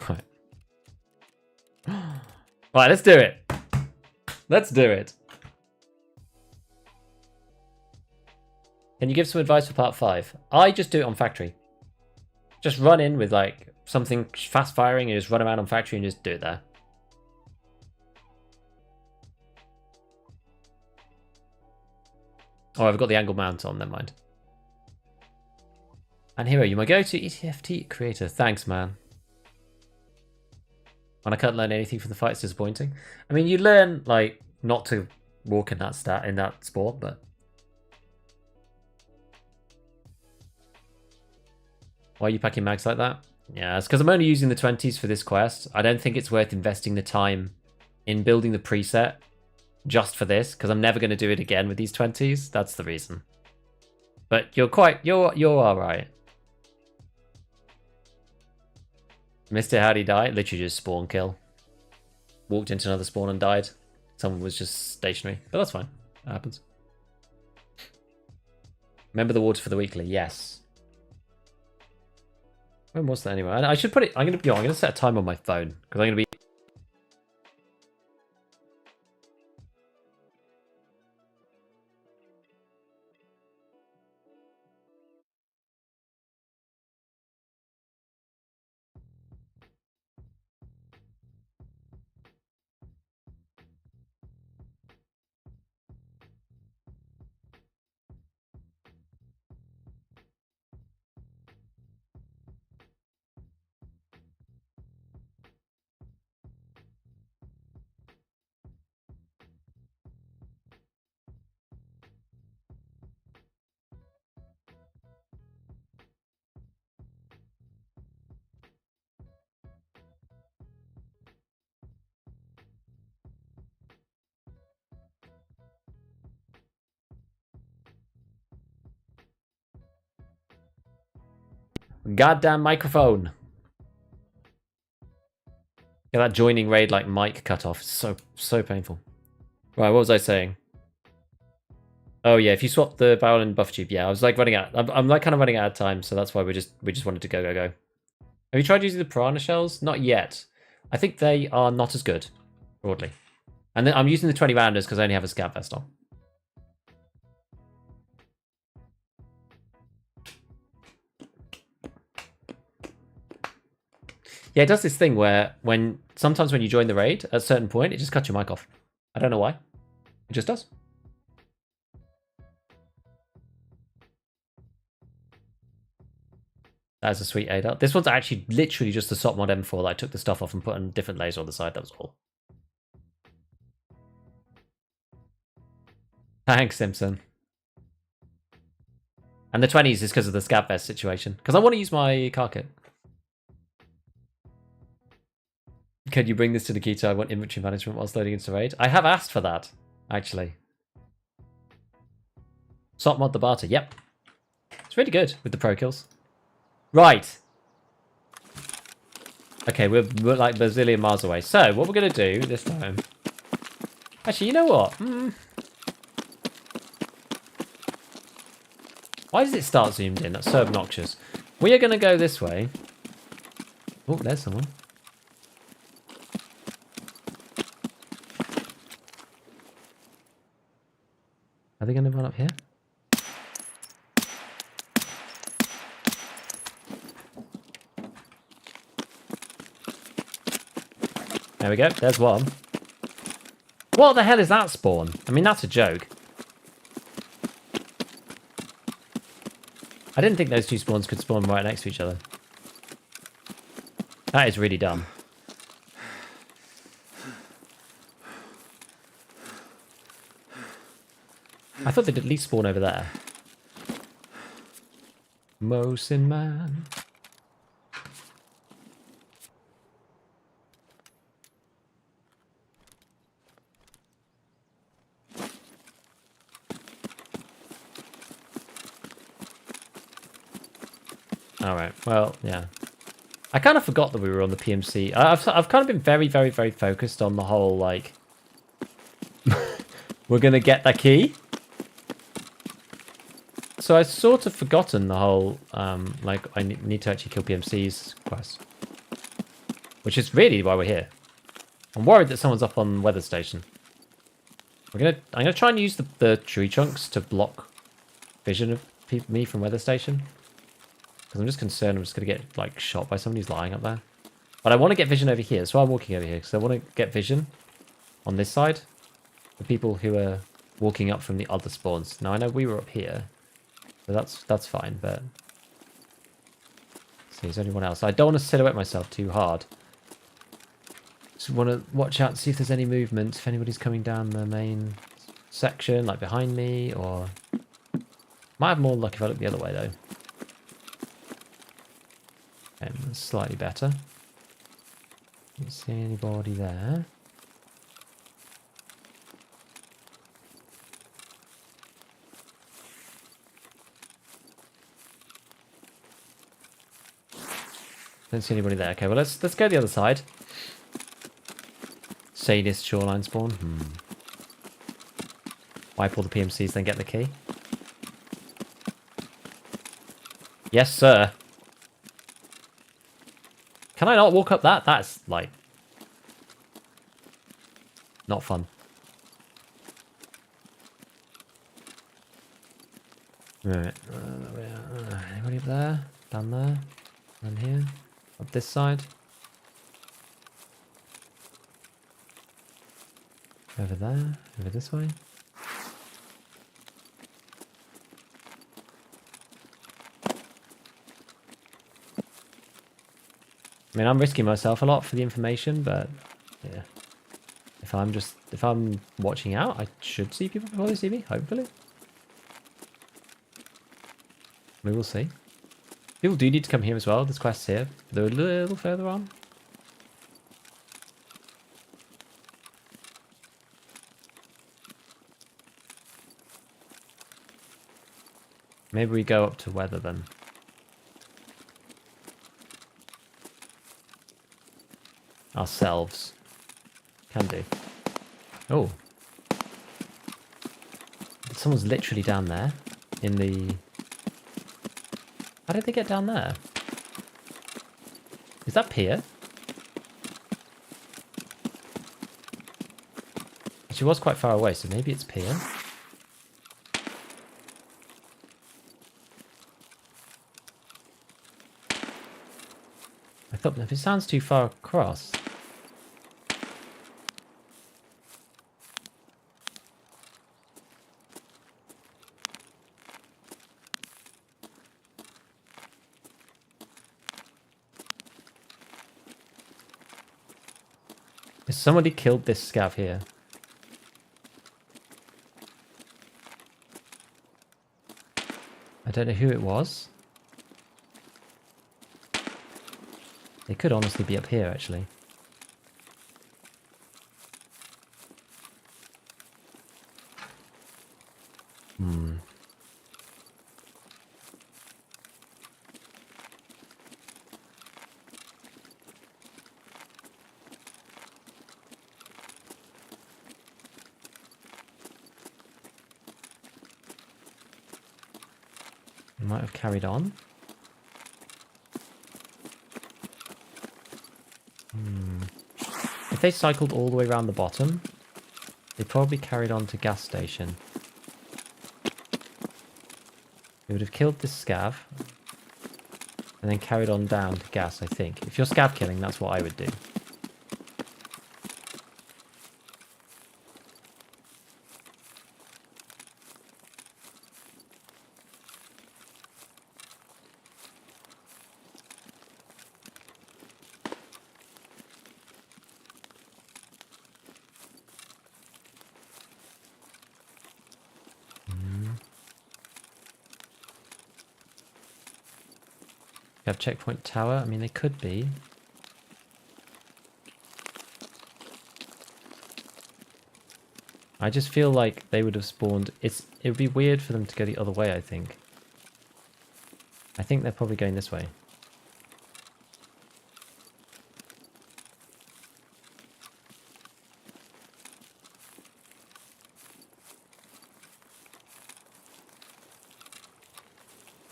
Right. Right, let's do it. Let's do it. Can you give some advice for part 5? I just do it on factory. Just run in with, like, something fast firing and just run around on factory and just do it there. Oh, I've got the angle mount on, never mind. And Hero, you my go-to ETFT creator. Thanks, man. And I can't learn anything from the fight, it's disappointing. I mean, you learn, like, not to walk in that sport, but... Why are you packing mags like that? Yeah, it's because I'm only using the 20s for this quest. I don't think it's worth investing the time in building the preset just for this, because I'm never going to do it again with these 20s. That's the reason. But you're alright. Mr. How'd he die? Literally just spawn kill. Walked into another spawn and died. Someone was just stationary. But that's fine. That happens. Remember the water for the weekly? Yes. When was that anyway? I should put it... I'm gonna set a time on my phone. Because I'm gonna be... Goddamn microphone. Yeah, that joining raid like mic cut off is so painful. Right, what was I saying? Oh yeah, if you swap the barrel and buff tube, yeah, I was like running out. I'm like kind of running out of time, so that's why we just wanted to go. Have you tried using the piranha shells? Not yet. I think they are not as good, broadly. And then I'm using the 20 rounders because I only have a scav vest on. Yeah, it does this thing where sometimes when you join the raid, at a certain point, it just cuts your mic off. I don't know why. It just does. That is a sweet Hideout. This one's actually literally just a SOP mod M4 that I took the stuff off and put a different laser on the side, that was all. Thanks, Simpson. And the 20s is because of the scav vest situation. Because I want to use my car kit. Can you bring this to Nikita? I want inventory management whilst loading into raid. I have asked for that, actually. SOP mod the barter, yep. It's really good with the pro kills. Right. Okay, we're like a bazillion miles away. So, what we're going to do this time... Actually, you know what? Why does it start zoomed in? That's so obnoxious. We are going to go this way. Oh, there's someone. Are they going to run up here? There we go. There's one. What the hell is that spawn? I mean, that's a joke. I didn't think those two spawns could spawn right next to each other. That is really dumb. I thought they'd at least spawn over there. Mosin man. Alright, well, yeah. I kind of forgot that we were on the PMC. I've kind of been very, very, very focused on the whole, like... we're going to get the key. So I've sort of forgotten the whole, like, I need to actually kill PMC's quest. Which is really why we're here. I'm worried that someone's up on weather station. I'm gonna try and use the tree trunks to block vision of me from weather station. Because I'm just concerned I'm just going to get, like, shot by somebody who's lying up there. But I want to get vision over here, so I'm walking over here. Because I want to get vision on this side. The people who are walking up from the other spawns. Now, I know we were up here. So that's fine, but... See, is there anyone else? I don't want to silhouette myself too hard. Just want to watch out and see if there's any movement. If anybody's coming down the main section, like behind me, or... Might have more luck if I look the other way, though. Okay, that's slightly better. Don't see anybody there. Don't see anybody there. Okay, well let's go the other side. Sadist shoreline spawn. Wipe all the PMCs, then get the key. Yes, sir. Can I not walk up that? That's, like... not fun. Right. Anybody up there? Down there? Down here? Up this side? Over there? Over this way? I mean, I'm risking myself a lot for the information, but yeah. If I'm watching out, I should see people before they see me, hopefully. We will see. People do need to come here as well. There's quests here. They're a little further on. Maybe we go up to weather then. Ourselves. Can do. Oh. Someone's literally down there in the... How did they get down there? Is that pier? She was quite far away, so maybe it's pier. I thought if it sounds too far across... Somebody killed this scav here. I don't know who it was. They could honestly be up here, actually. Might have carried on. If they cycled all the way around the bottom, they probably carried on to gas station. They would have killed this scav and then carried on down to gas, I think. If you're scav killing, that's what I would do. Have checkpoint tower. I mean, they could be. I just feel like they would have spawned. It would be weird for them to go the other way, I think. I think they're probably going this way.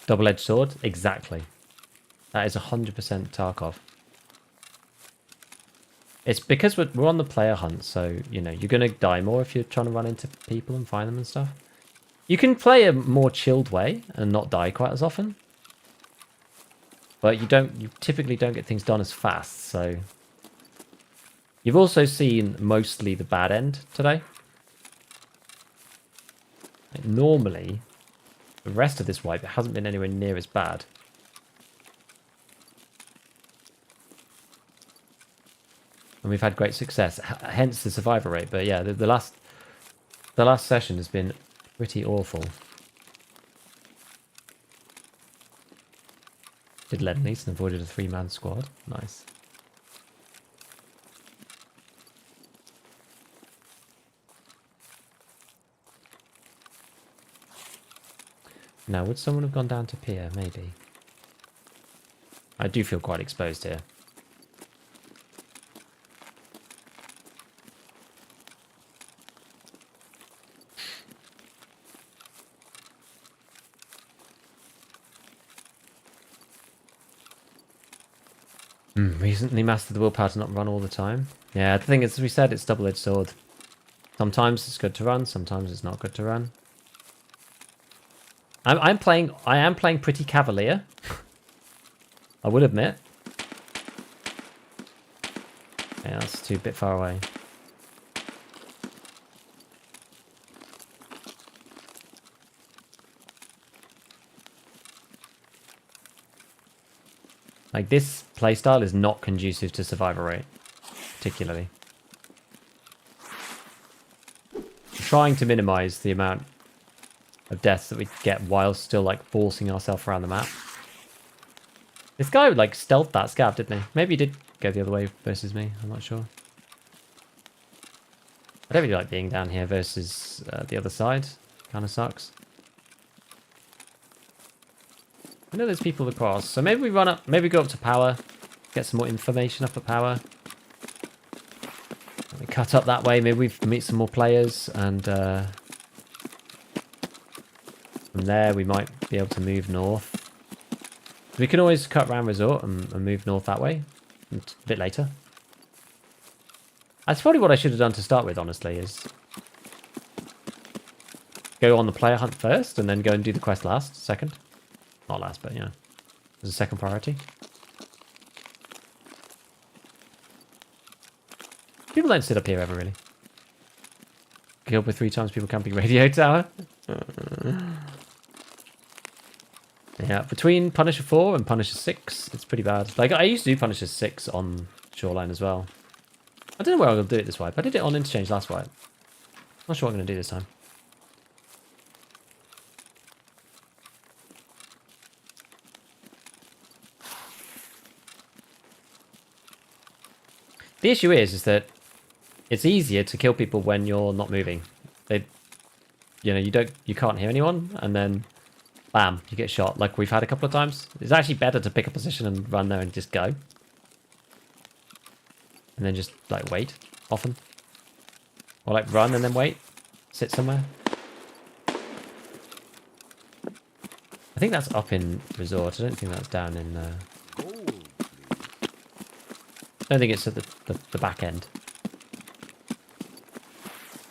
Double-edged sword? Exactly. That is 100% Tarkov. It's because we're on the player hunt, so, you know, you're going to die more if you're trying to run into people and find them and stuff. You can play a more chilled way and not die quite as often. But you typically don't get things done as fast, so... You've also seen mostly the bad end today. Like, normally, the rest of this wipe hasn't been anywhere near as bad. And we've had great success, hence the survivor rate. But yeah, the last session has been pretty awful. Did Lend-Lease and avoided a 3-man squad. Nice. Now, would someone have gone down to pier? Maybe. I do feel quite exposed here. Recently mastered the willpower to not run all the time. Yeah, the thing is, as we said, it's double-edged sword. Sometimes it's good to run, sometimes it's not good to run. I am playing pretty cavalier. I will admit. Yeah, that's too bit far away. Like, this playstyle is not conducive to survivor rate, particularly. I'm trying to minimize the amount of deaths that we get while still, like, forcing ourselves around the map. This guy would, like, stealth that scav, didn't he? Maybe he did go the other way versus me, I'm not sure. I don't really like being down here versus the other side. Kind of sucks. I know there's people across, so maybe we run up, maybe go up to power, get some more information up at power. We cut up that way, maybe we meet some more players, and From there, we might be able to move north. We can always cut around resort and move north that way a bit later. That's probably what I should have done to start with, honestly, is go on the player hunt first and then go and do the quest second. Not last, but yeah, as a second priority. People don't sit up here ever, really. Killed with 3 times people camping radio tower. Yeah, between Punisher 4 and Punisher 6, it's pretty bad. Like, I used to do Punisher 6 on Shoreline as well. I don't know where I'm going to do it this wipe. I did it on Interchange last wipe. Not sure what I'm going to do this time. The issue is that it's easier to kill people when you're not moving. You can't hear anyone, and then bam, you get shot. Like we've had a couple of times. It's actually better to pick a position and run there and just go, and then just like wait often, or like run and then wait, sit somewhere. I think that's up in resort. I don't think that's down in. I don't think it's at the back end.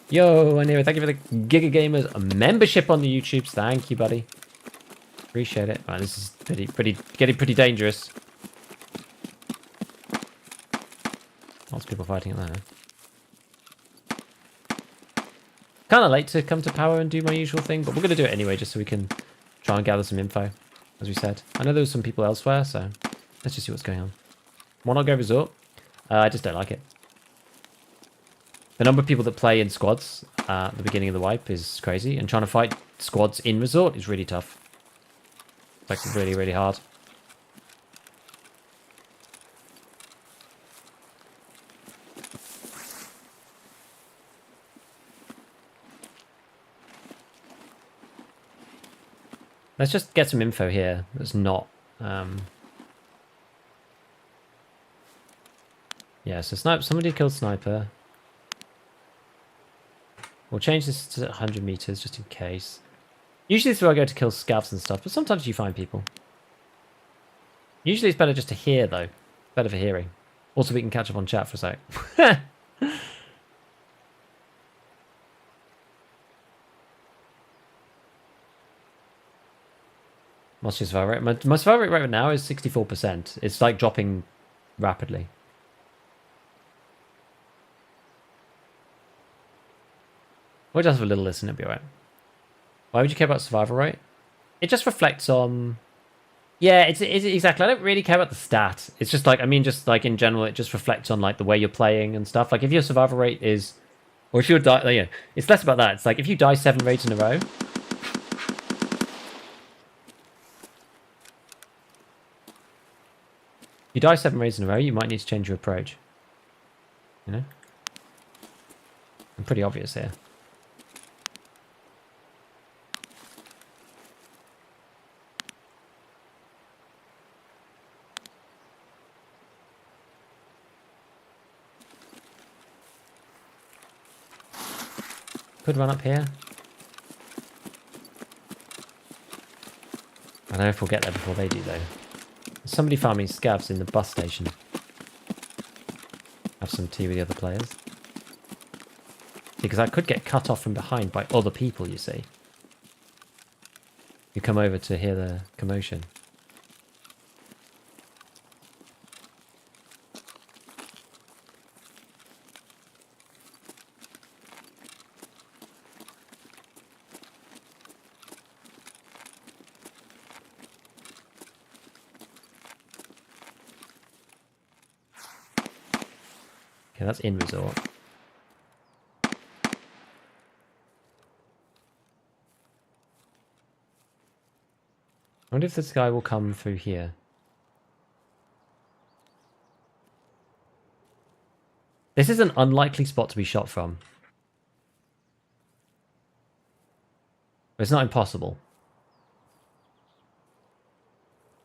Yo, Anira, thank you for the Giga Gamers membership on the YouTubes. Thank you, buddy. Appreciate it. Right, this is getting pretty dangerous. Lots of people fighting at there. Kind of late to come to power and do my usual thing, but we're going to do it anyway, just so we can try and gather some info, as we said. I know there was some people elsewhere, so let's just see what's going on. Why not go resort? I just don't like it. The number of people that play in squads at the beginning of the wipe is crazy, and trying to fight squads in resort is really tough. It's like really, really hard. Let's just get some info here that's not... Yeah, so somebody killed Sniper. We'll change this to 100 meters just in case. Usually this is where I go to kill scavs and stuff, but sometimes you find people. Usually it's better just to hear, though. Better for hearing. Also, we can catch up on chat for a sec. What's your survival rate? My survival rate right now is 64%. It's like dropping rapidly. We'll just have a little listen, it'll be alright. Why would you care about survival rate? It just reflects on... Yeah, it's exactly. I don't really care about the stat. It's just like, I mean, just like in general, it just reflects on like the way you're playing and stuff. Like if your survival rate is... Or if you die... Like, yeah, it's less about that. It's like if you die 7 raids in a row... If you die 7 raids in a row, you might need to change your approach. You know? I'm pretty obvious here. Could run up here. I don't know if we'll get there before they do, though. There's somebody farming scavs in the bus station. Have some tea with the other players. Because I could get cut off from behind by other people, you see. You come over to hear the commotion. Okay, that's in resort. I wonder if this guy will come through here. This is an unlikely spot to be shot from. But it's not impossible.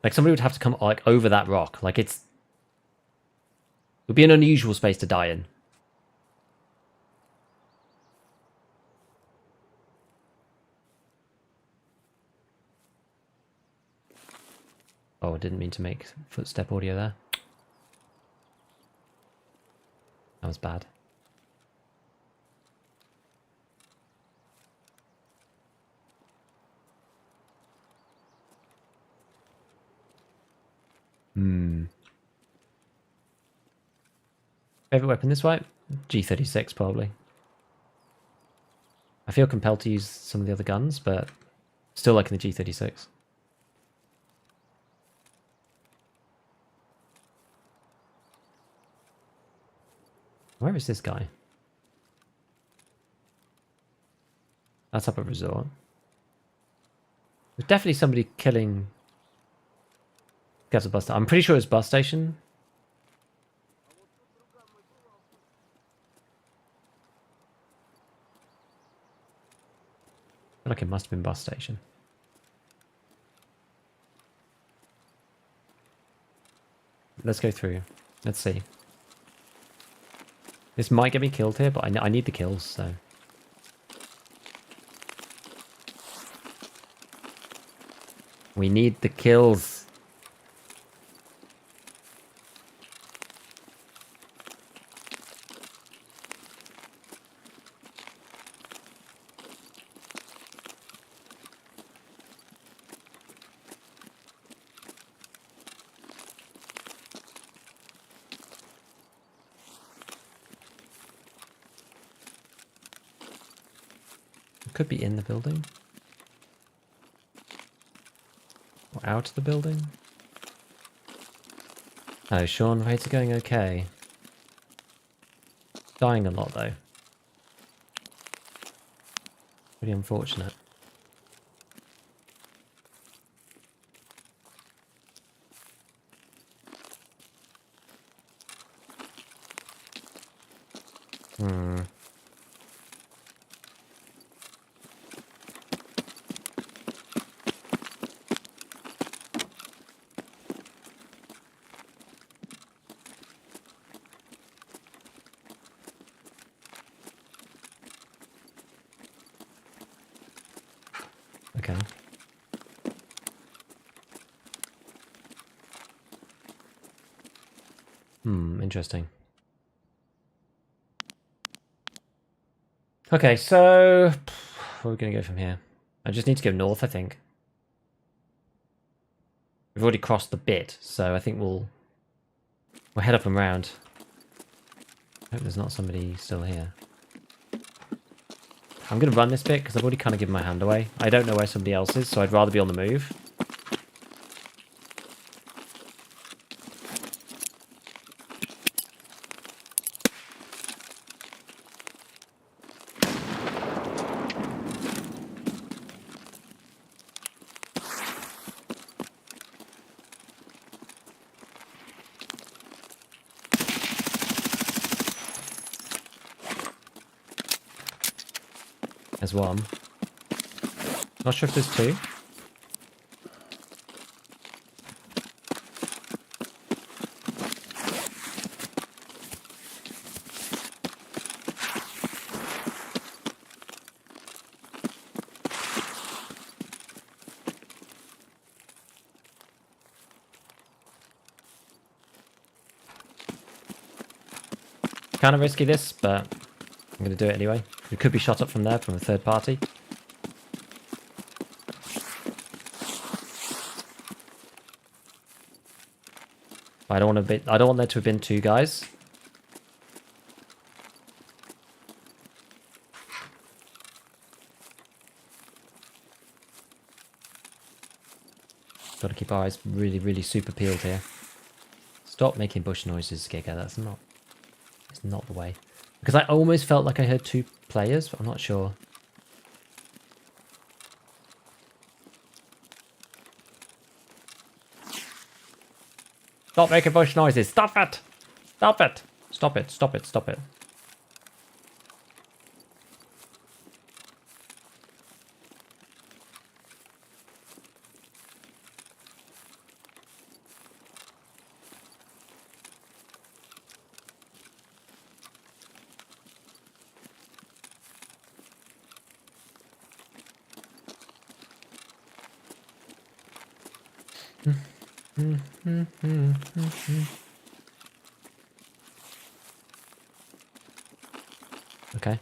Like somebody would have to come like over that rock. Like it would be an unusual space to die in. Oh, I didn't mean to make footstep audio there. That was bad. Favorite weapon this wipe? G36 probably. I feel compelled to use some of the other guns, but still liking the G36. Where is this guy? That's up at resort. There's definitely somebody killing. Gets a bus station. I'm pretty sure it's bus station. I feel like it must have been bus station. Let's go through. Let's see. This might get me killed here, but I need the kills, so. We need the kills. Could be in the building. Or out of the building. Oh, Sean, rates are going okay. Dying a lot though. Pretty unfortunate. Okay. Interesting. Okay, so where are we going to go from here? I just need to go north, I think. We've already crossed the bit, so I think we'll head up and round. I hope there's not somebody still here. I'm going to run this bit because I've already kind of given my hand away. I don't know where somebody else is, so I'd rather be on the move. There's one. Not sure if there's two. Kind of risky this, but I'm going to do it anyway. We could be shot up from there from a third party. I don't want there to have been two guys. Got to keep our eyes really, really super peeled here. Stop making bush noises, Giga. That's not. It's not the way. Because I almost felt like I heard two players, but I'm not sure. Stop making bush noises. Stop it! Stop it! Stop it, stop it, stop it. Okay.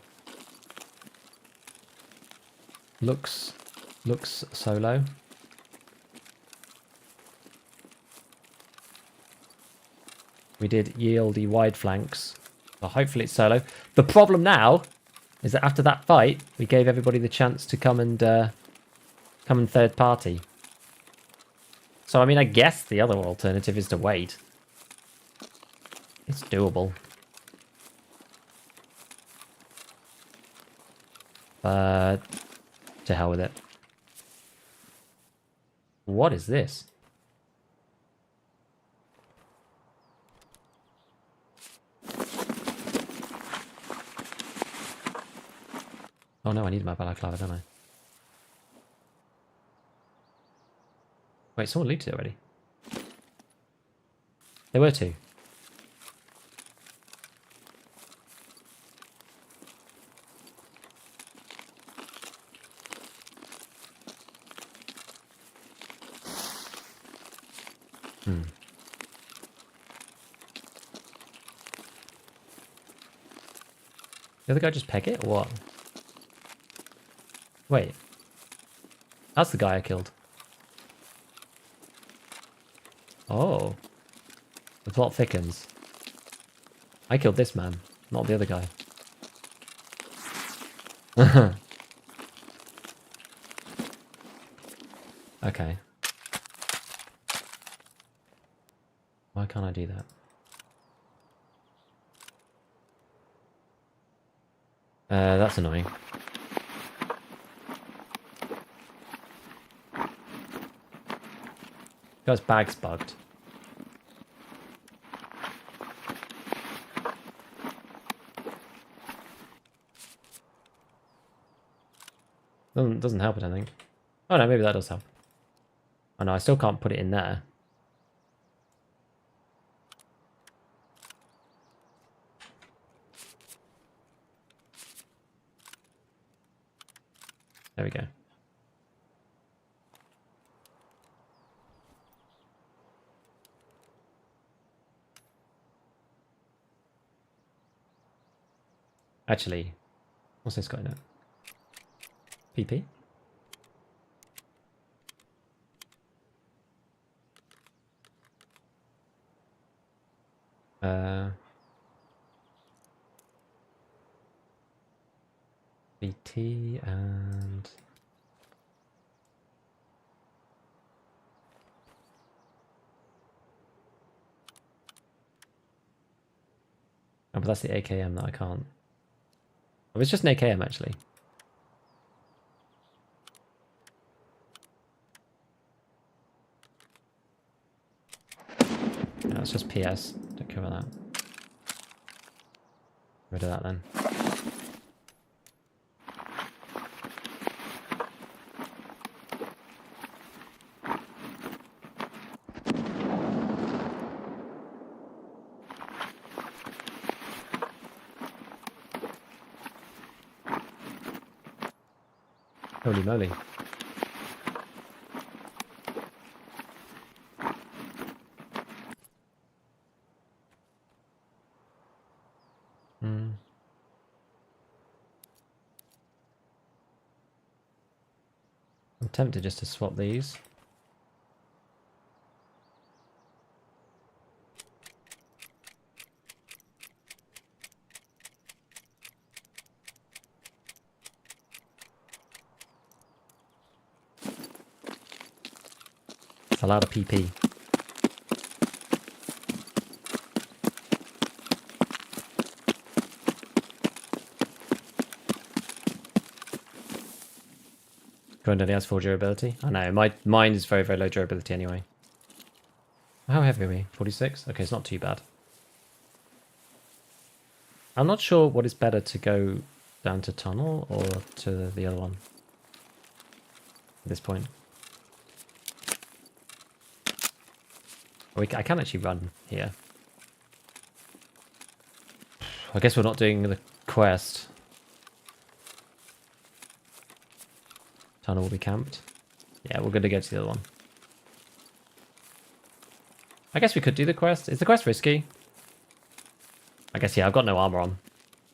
Looks solo. We did yield the wide flanks. So hopefully it's solo. The problem now is that after that fight, we gave everybody the chance to come and third party. So I mean, I guess the other alternative is to wait. It's doable. But to hell with it. What is this? Oh no, I need my balaclava, don't I? Wait, someone looted it already. There were two. The other guy just peg it, or what? Wait. That's the guy I killed. Oh. The plot thickens. I killed this man, not the other guy. Okay. Why can't I do that? That's annoying. Guy's bag's bugged. Doesn't help it, I think. Oh no, maybe that does help. Oh no, I still can't put it in there. There we go. Actually, what's this got in it? PP? BT and... Oh, but that's the AKM that I can't. Oh, it's just an AKM, actually. No, it's just PS. Don't care about that. Rid of that then. Holy moly. I'm tempted just to swap these. It's a lot of PP. Going only has 4 durability. I know, mine is very, very low durability anyway. How heavy are we? 46? Okay, it's not too bad. I'm not sure what is better, to go down to tunnel or to the other one at this point. I can actually run here. I guess we're not doing the quest. Tunnel will be camped. Yeah, we're going to go to the other one. I guess we could do the quest. Is the quest risky? I guess, yeah, I've got no armor on.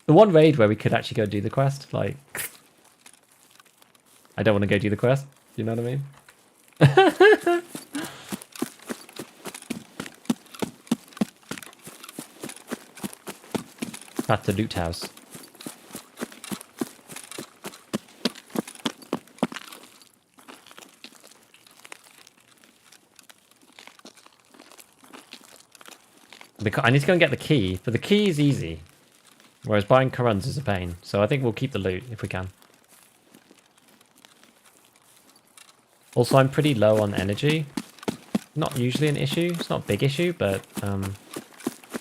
The one raid where we could actually go do the quest, like... I don't want to go do the quest. You know what I mean? At the loot house. I need to go and get the key, but the key is easy. Whereas buying Corruns is a pain. So I think we'll keep the loot if we can. Also, I'm pretty low on energy. Not usually an issue. It's not a big issue, but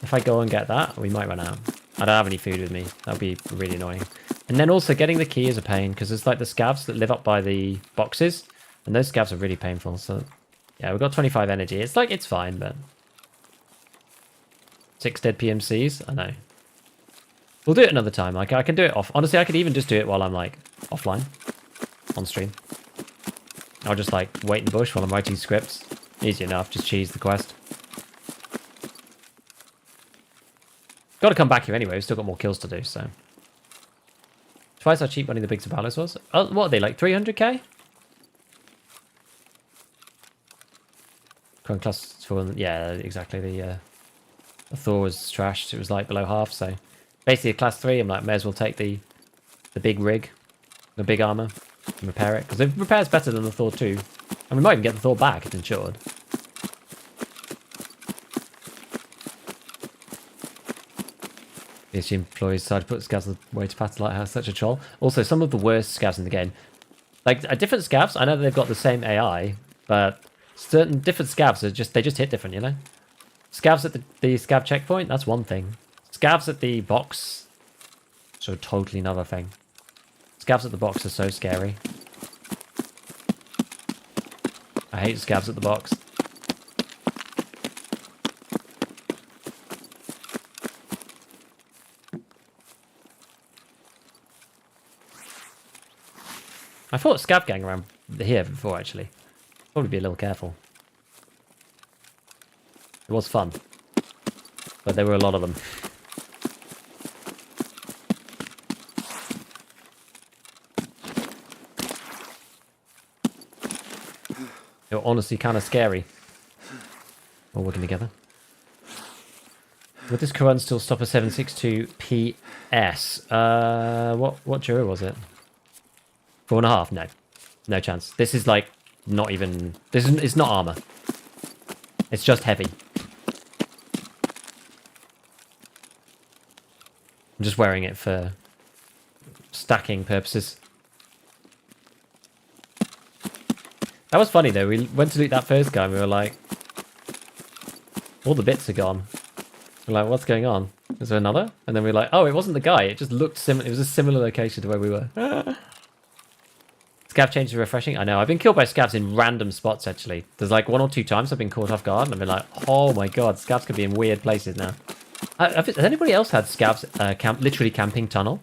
if I go and get that, we might run out. I don't have any food with me. That'll be really annoying. And then also getting the key is a pain because there's like the scavs that live up by the boxes. And those scavs are really painful. So yeah, we've got 25 energy. It's like, it's fine, but... 6 dead PMCs? I know. We'll do it another time. Like, I can do it off. Honestly, I could even just do it while I'm, like, offline. On stream. I'll just, like, wait in the bush while I'm writing scripts. Easy enough. Just cheese the quest. Got to come back here anyway. We've still got more kills to do, so. Twice how cheap money the big Zabalos was. Oh, what are they, like 300k? Crown class for... Yeah, exactly. The Thor was trashed. It was like below half, so basically a class 3, I'm like, may as well take the big rig, the big armor, and repair it. Because it repairs better than the Thor 2. And we might even get the Thor back if insured. PSG employees decided to put scavs on the way to Path Lighthouse, such a troll. Also, some of the worst scavs in the game. Like, different scavs, I know they've got the same AI, but certain different scavs are just, they just hit different, you know? Scavs at the scav checkpoint, that's one thing. Scavs at the box, so totally another thing. Scavs at the box are so scary. I hate scavs at the box. I fought a scav gang around here before, actually. Probably be a little careful. It was fun. But there were a lot of them. They were honestly kind of scary. All working together. Would this Quran still stop a 762 PS? What Jura was it? 4.5? No. No chance. This is like not even... It's not armor. It's just heavy. I'm just wearing it for stacking purposes. That was funny though. We went to loot that first guy and we were like, all the bits are gone. We're like, what's going on? Is there another? And then we were like, oh, it wasn't the guy. It just looked similar. It was a similar location to where we were. Scav change is refreshing. I know. I've been killed by scavs in random spots actually. There's like 1 or 2 times I've been caught off guard and I've been like, oh my god, scavs could be in weird places now. Has anybody else had scavs literally camping tunnel?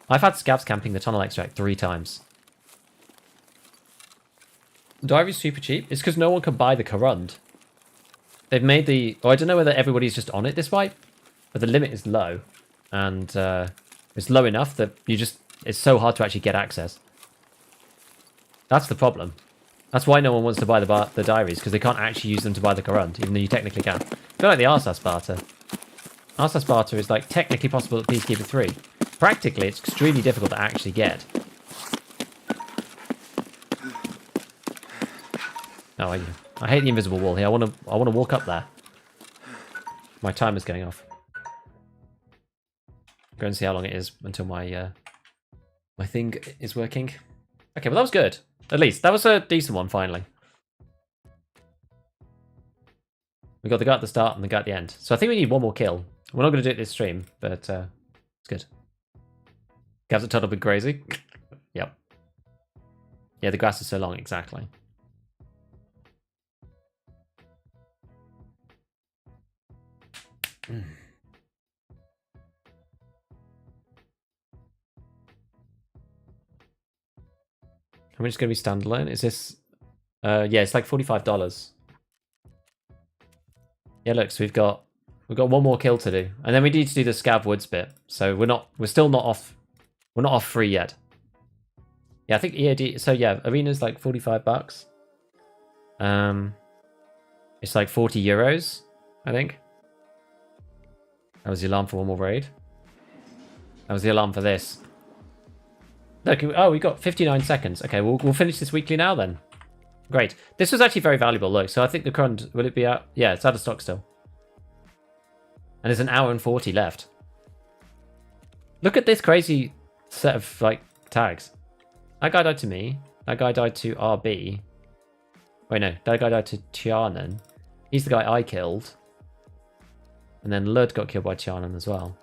I've had scavs camping the tunnel extract 3 times. Diary's super cheap. It's because no one can buy the Corund. They've made the... Oh, I don't know whether everybody's just on it this wipe, but the limit is low. And it's low enough that you just... It's so hard to actually get access. That's the problem. That's why no one wants to buy the diaries, because they can't actually use them to buy the Corund, even though you technically can. I feel like the Arsas barter. Arsas barter is like technically possible at Peacekeeper 3. Practically, it's extremely difficult to actually get. Oh, I hate the invisible wall here. I want to walk up there. My timer's going off. Go and see how long it is until my my thing is working. Okay, well that was good. At least that was a decent one finally. We got the guy at the start and the guy at the end. So I think we need 1 more kill. We're not going to do it this stream, but it's good. Gav's a total bit crazy. Yep. Yeah, the grass is so long, exactly. How much is going to be standalone? Is this... yeah, it's like $45. Yeah, look, so we've got one more kill to do. And then we need to do the Scav Woods bit. So we're still not off. We're not off free yet. Yeah, I think EAD, so yeah, arena's like $45. It's like 40 euros, I think. That was the alarm for one more raid. That was the alarm for this. Look, oh, we got 59 seconds. Okay, we'll finish this weekly now then. Great. This was actually very valuable, look. So I think the current, will it be out? Yeah, it's out of stock still. And there's an hour and 40 left. Look at this crazy set of, like, tags. That guy died to me. That guy died to RB. Wait, no. That guy died to Tianan. He's the guy I killed. And then Lud got killed by Tianan as well.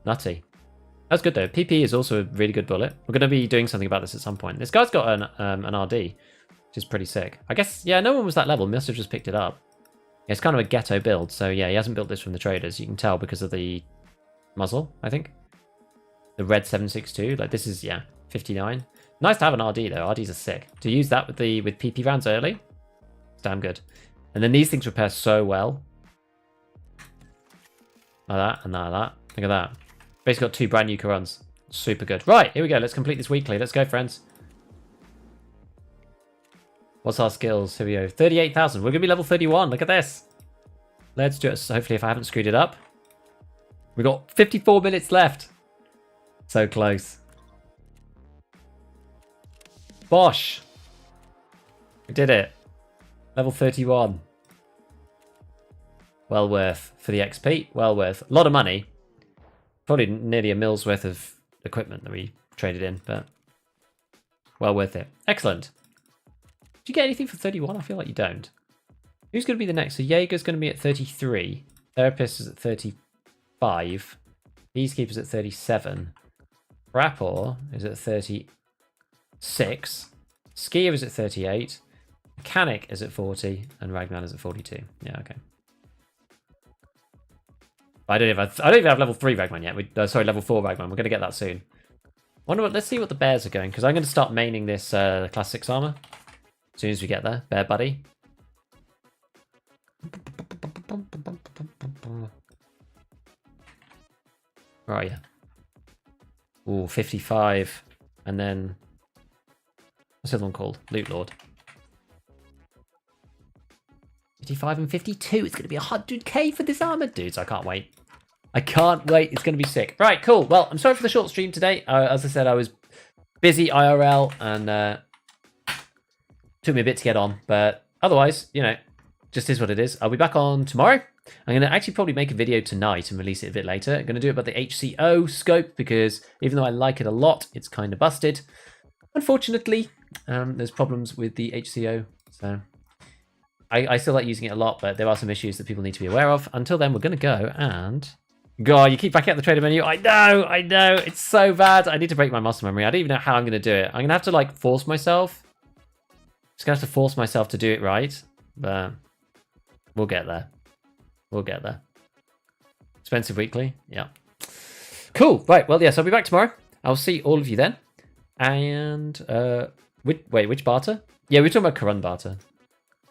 Nutty. That's good though. PP is also a really good bullet. We're going to be doing something about this at some point. This guy's got an RD, which is pretty sick. I guess, yeah, no one was that level. Must have just picked it up. Yeah, it's kind of a ghetto build. So yeah, he hasn't built this from the traders. You can tell because of the muzzle, I think. The red 762. Like this is, yeah, 59. Nice to have an RD though. RDs are sick. To use that with PP rounds early, it's damn good. And then these things repair so well. Like that and like that. Look at that. Basically got 2 brand new Korans. Super good. Right, here we go. Let's complete this weekly. Let's go, friends. What's our skills? Here we go. 38,000. We're going to be level 31. Look at this. Let's do it. So hopefully if I haven't screwed it up. We've got 54 minutes left. So close. Bosh. We did it. Level 31. Well worth for the XP. Well worth. A lot of money. Probably nearly a mill's worth of equipment that we traded in, but well worth it. Excellent. Do you get anything for 31? I feel like you don't. Who's going to be the next? So Jaeger's going to be at 33. Therapist is at 35. Peacekeeper's at 37. Rapport is at 36. Skier is at 38. Mechanic is at 40. And Ragman is at 42. Yeah, okay. I don't even have level 3 Ragman yet. Sorry, level 4 Ragman. We're going to get that soon. Let's see what the bears are going, because I'm going to start maining this class 6 armor as soon as we get there. Bear buddy. Where are you? Ooh, 55. And then, what's the other one called? Loot Lord. 55 and 52. It's going to be 100k for this armor, dudes. I can't wait. I can't wait. It's going to be sick. Right, cool. Well, I'm sorry for the short stream today. As I said, I was busy IRL and took me a bit to get on. But otherwise, you know, just is what it is. I'll be back on tomorrow. I'm going to actually probably make a video tonight and release it a bit later. I'm going to do it about the HCO scope because even though I like it a lot, it's kind of busted. Unfortunately, there's problems with the HCO. So I still like using it a lot, but there are some issues that people need to be aware of. Until then, we're going to go and... God, you keep backing out the trader menu. I know. It's so bad. I need to break my muscle memory. I don't even know how I'm going to do it. I'm going to have to, like, force myself. Just going to have to force myself to do it right. But we'll get there. We'll get there. Expensive weekly. Yeah. Cool. Right. Well, yes, I'll be back tomorrow. I'll see all of you then. And, which barter? Yeah, we're talking about Karan barter.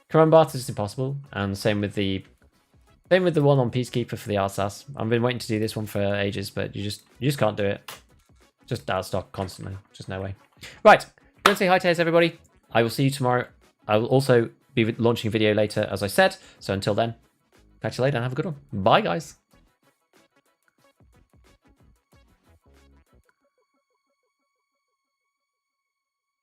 Karan barter is impossible. And same with the one on Peacekeeper for the RSAS. I've been waiting to do this one for ages, but you just can't do it. Just out of stock constantly. Just no way. Right. Go and say hi to everybody. I will see you tomorrow. I will also be launching a video later, as I said. So until then, catch you later and have a good one. Bye, guys.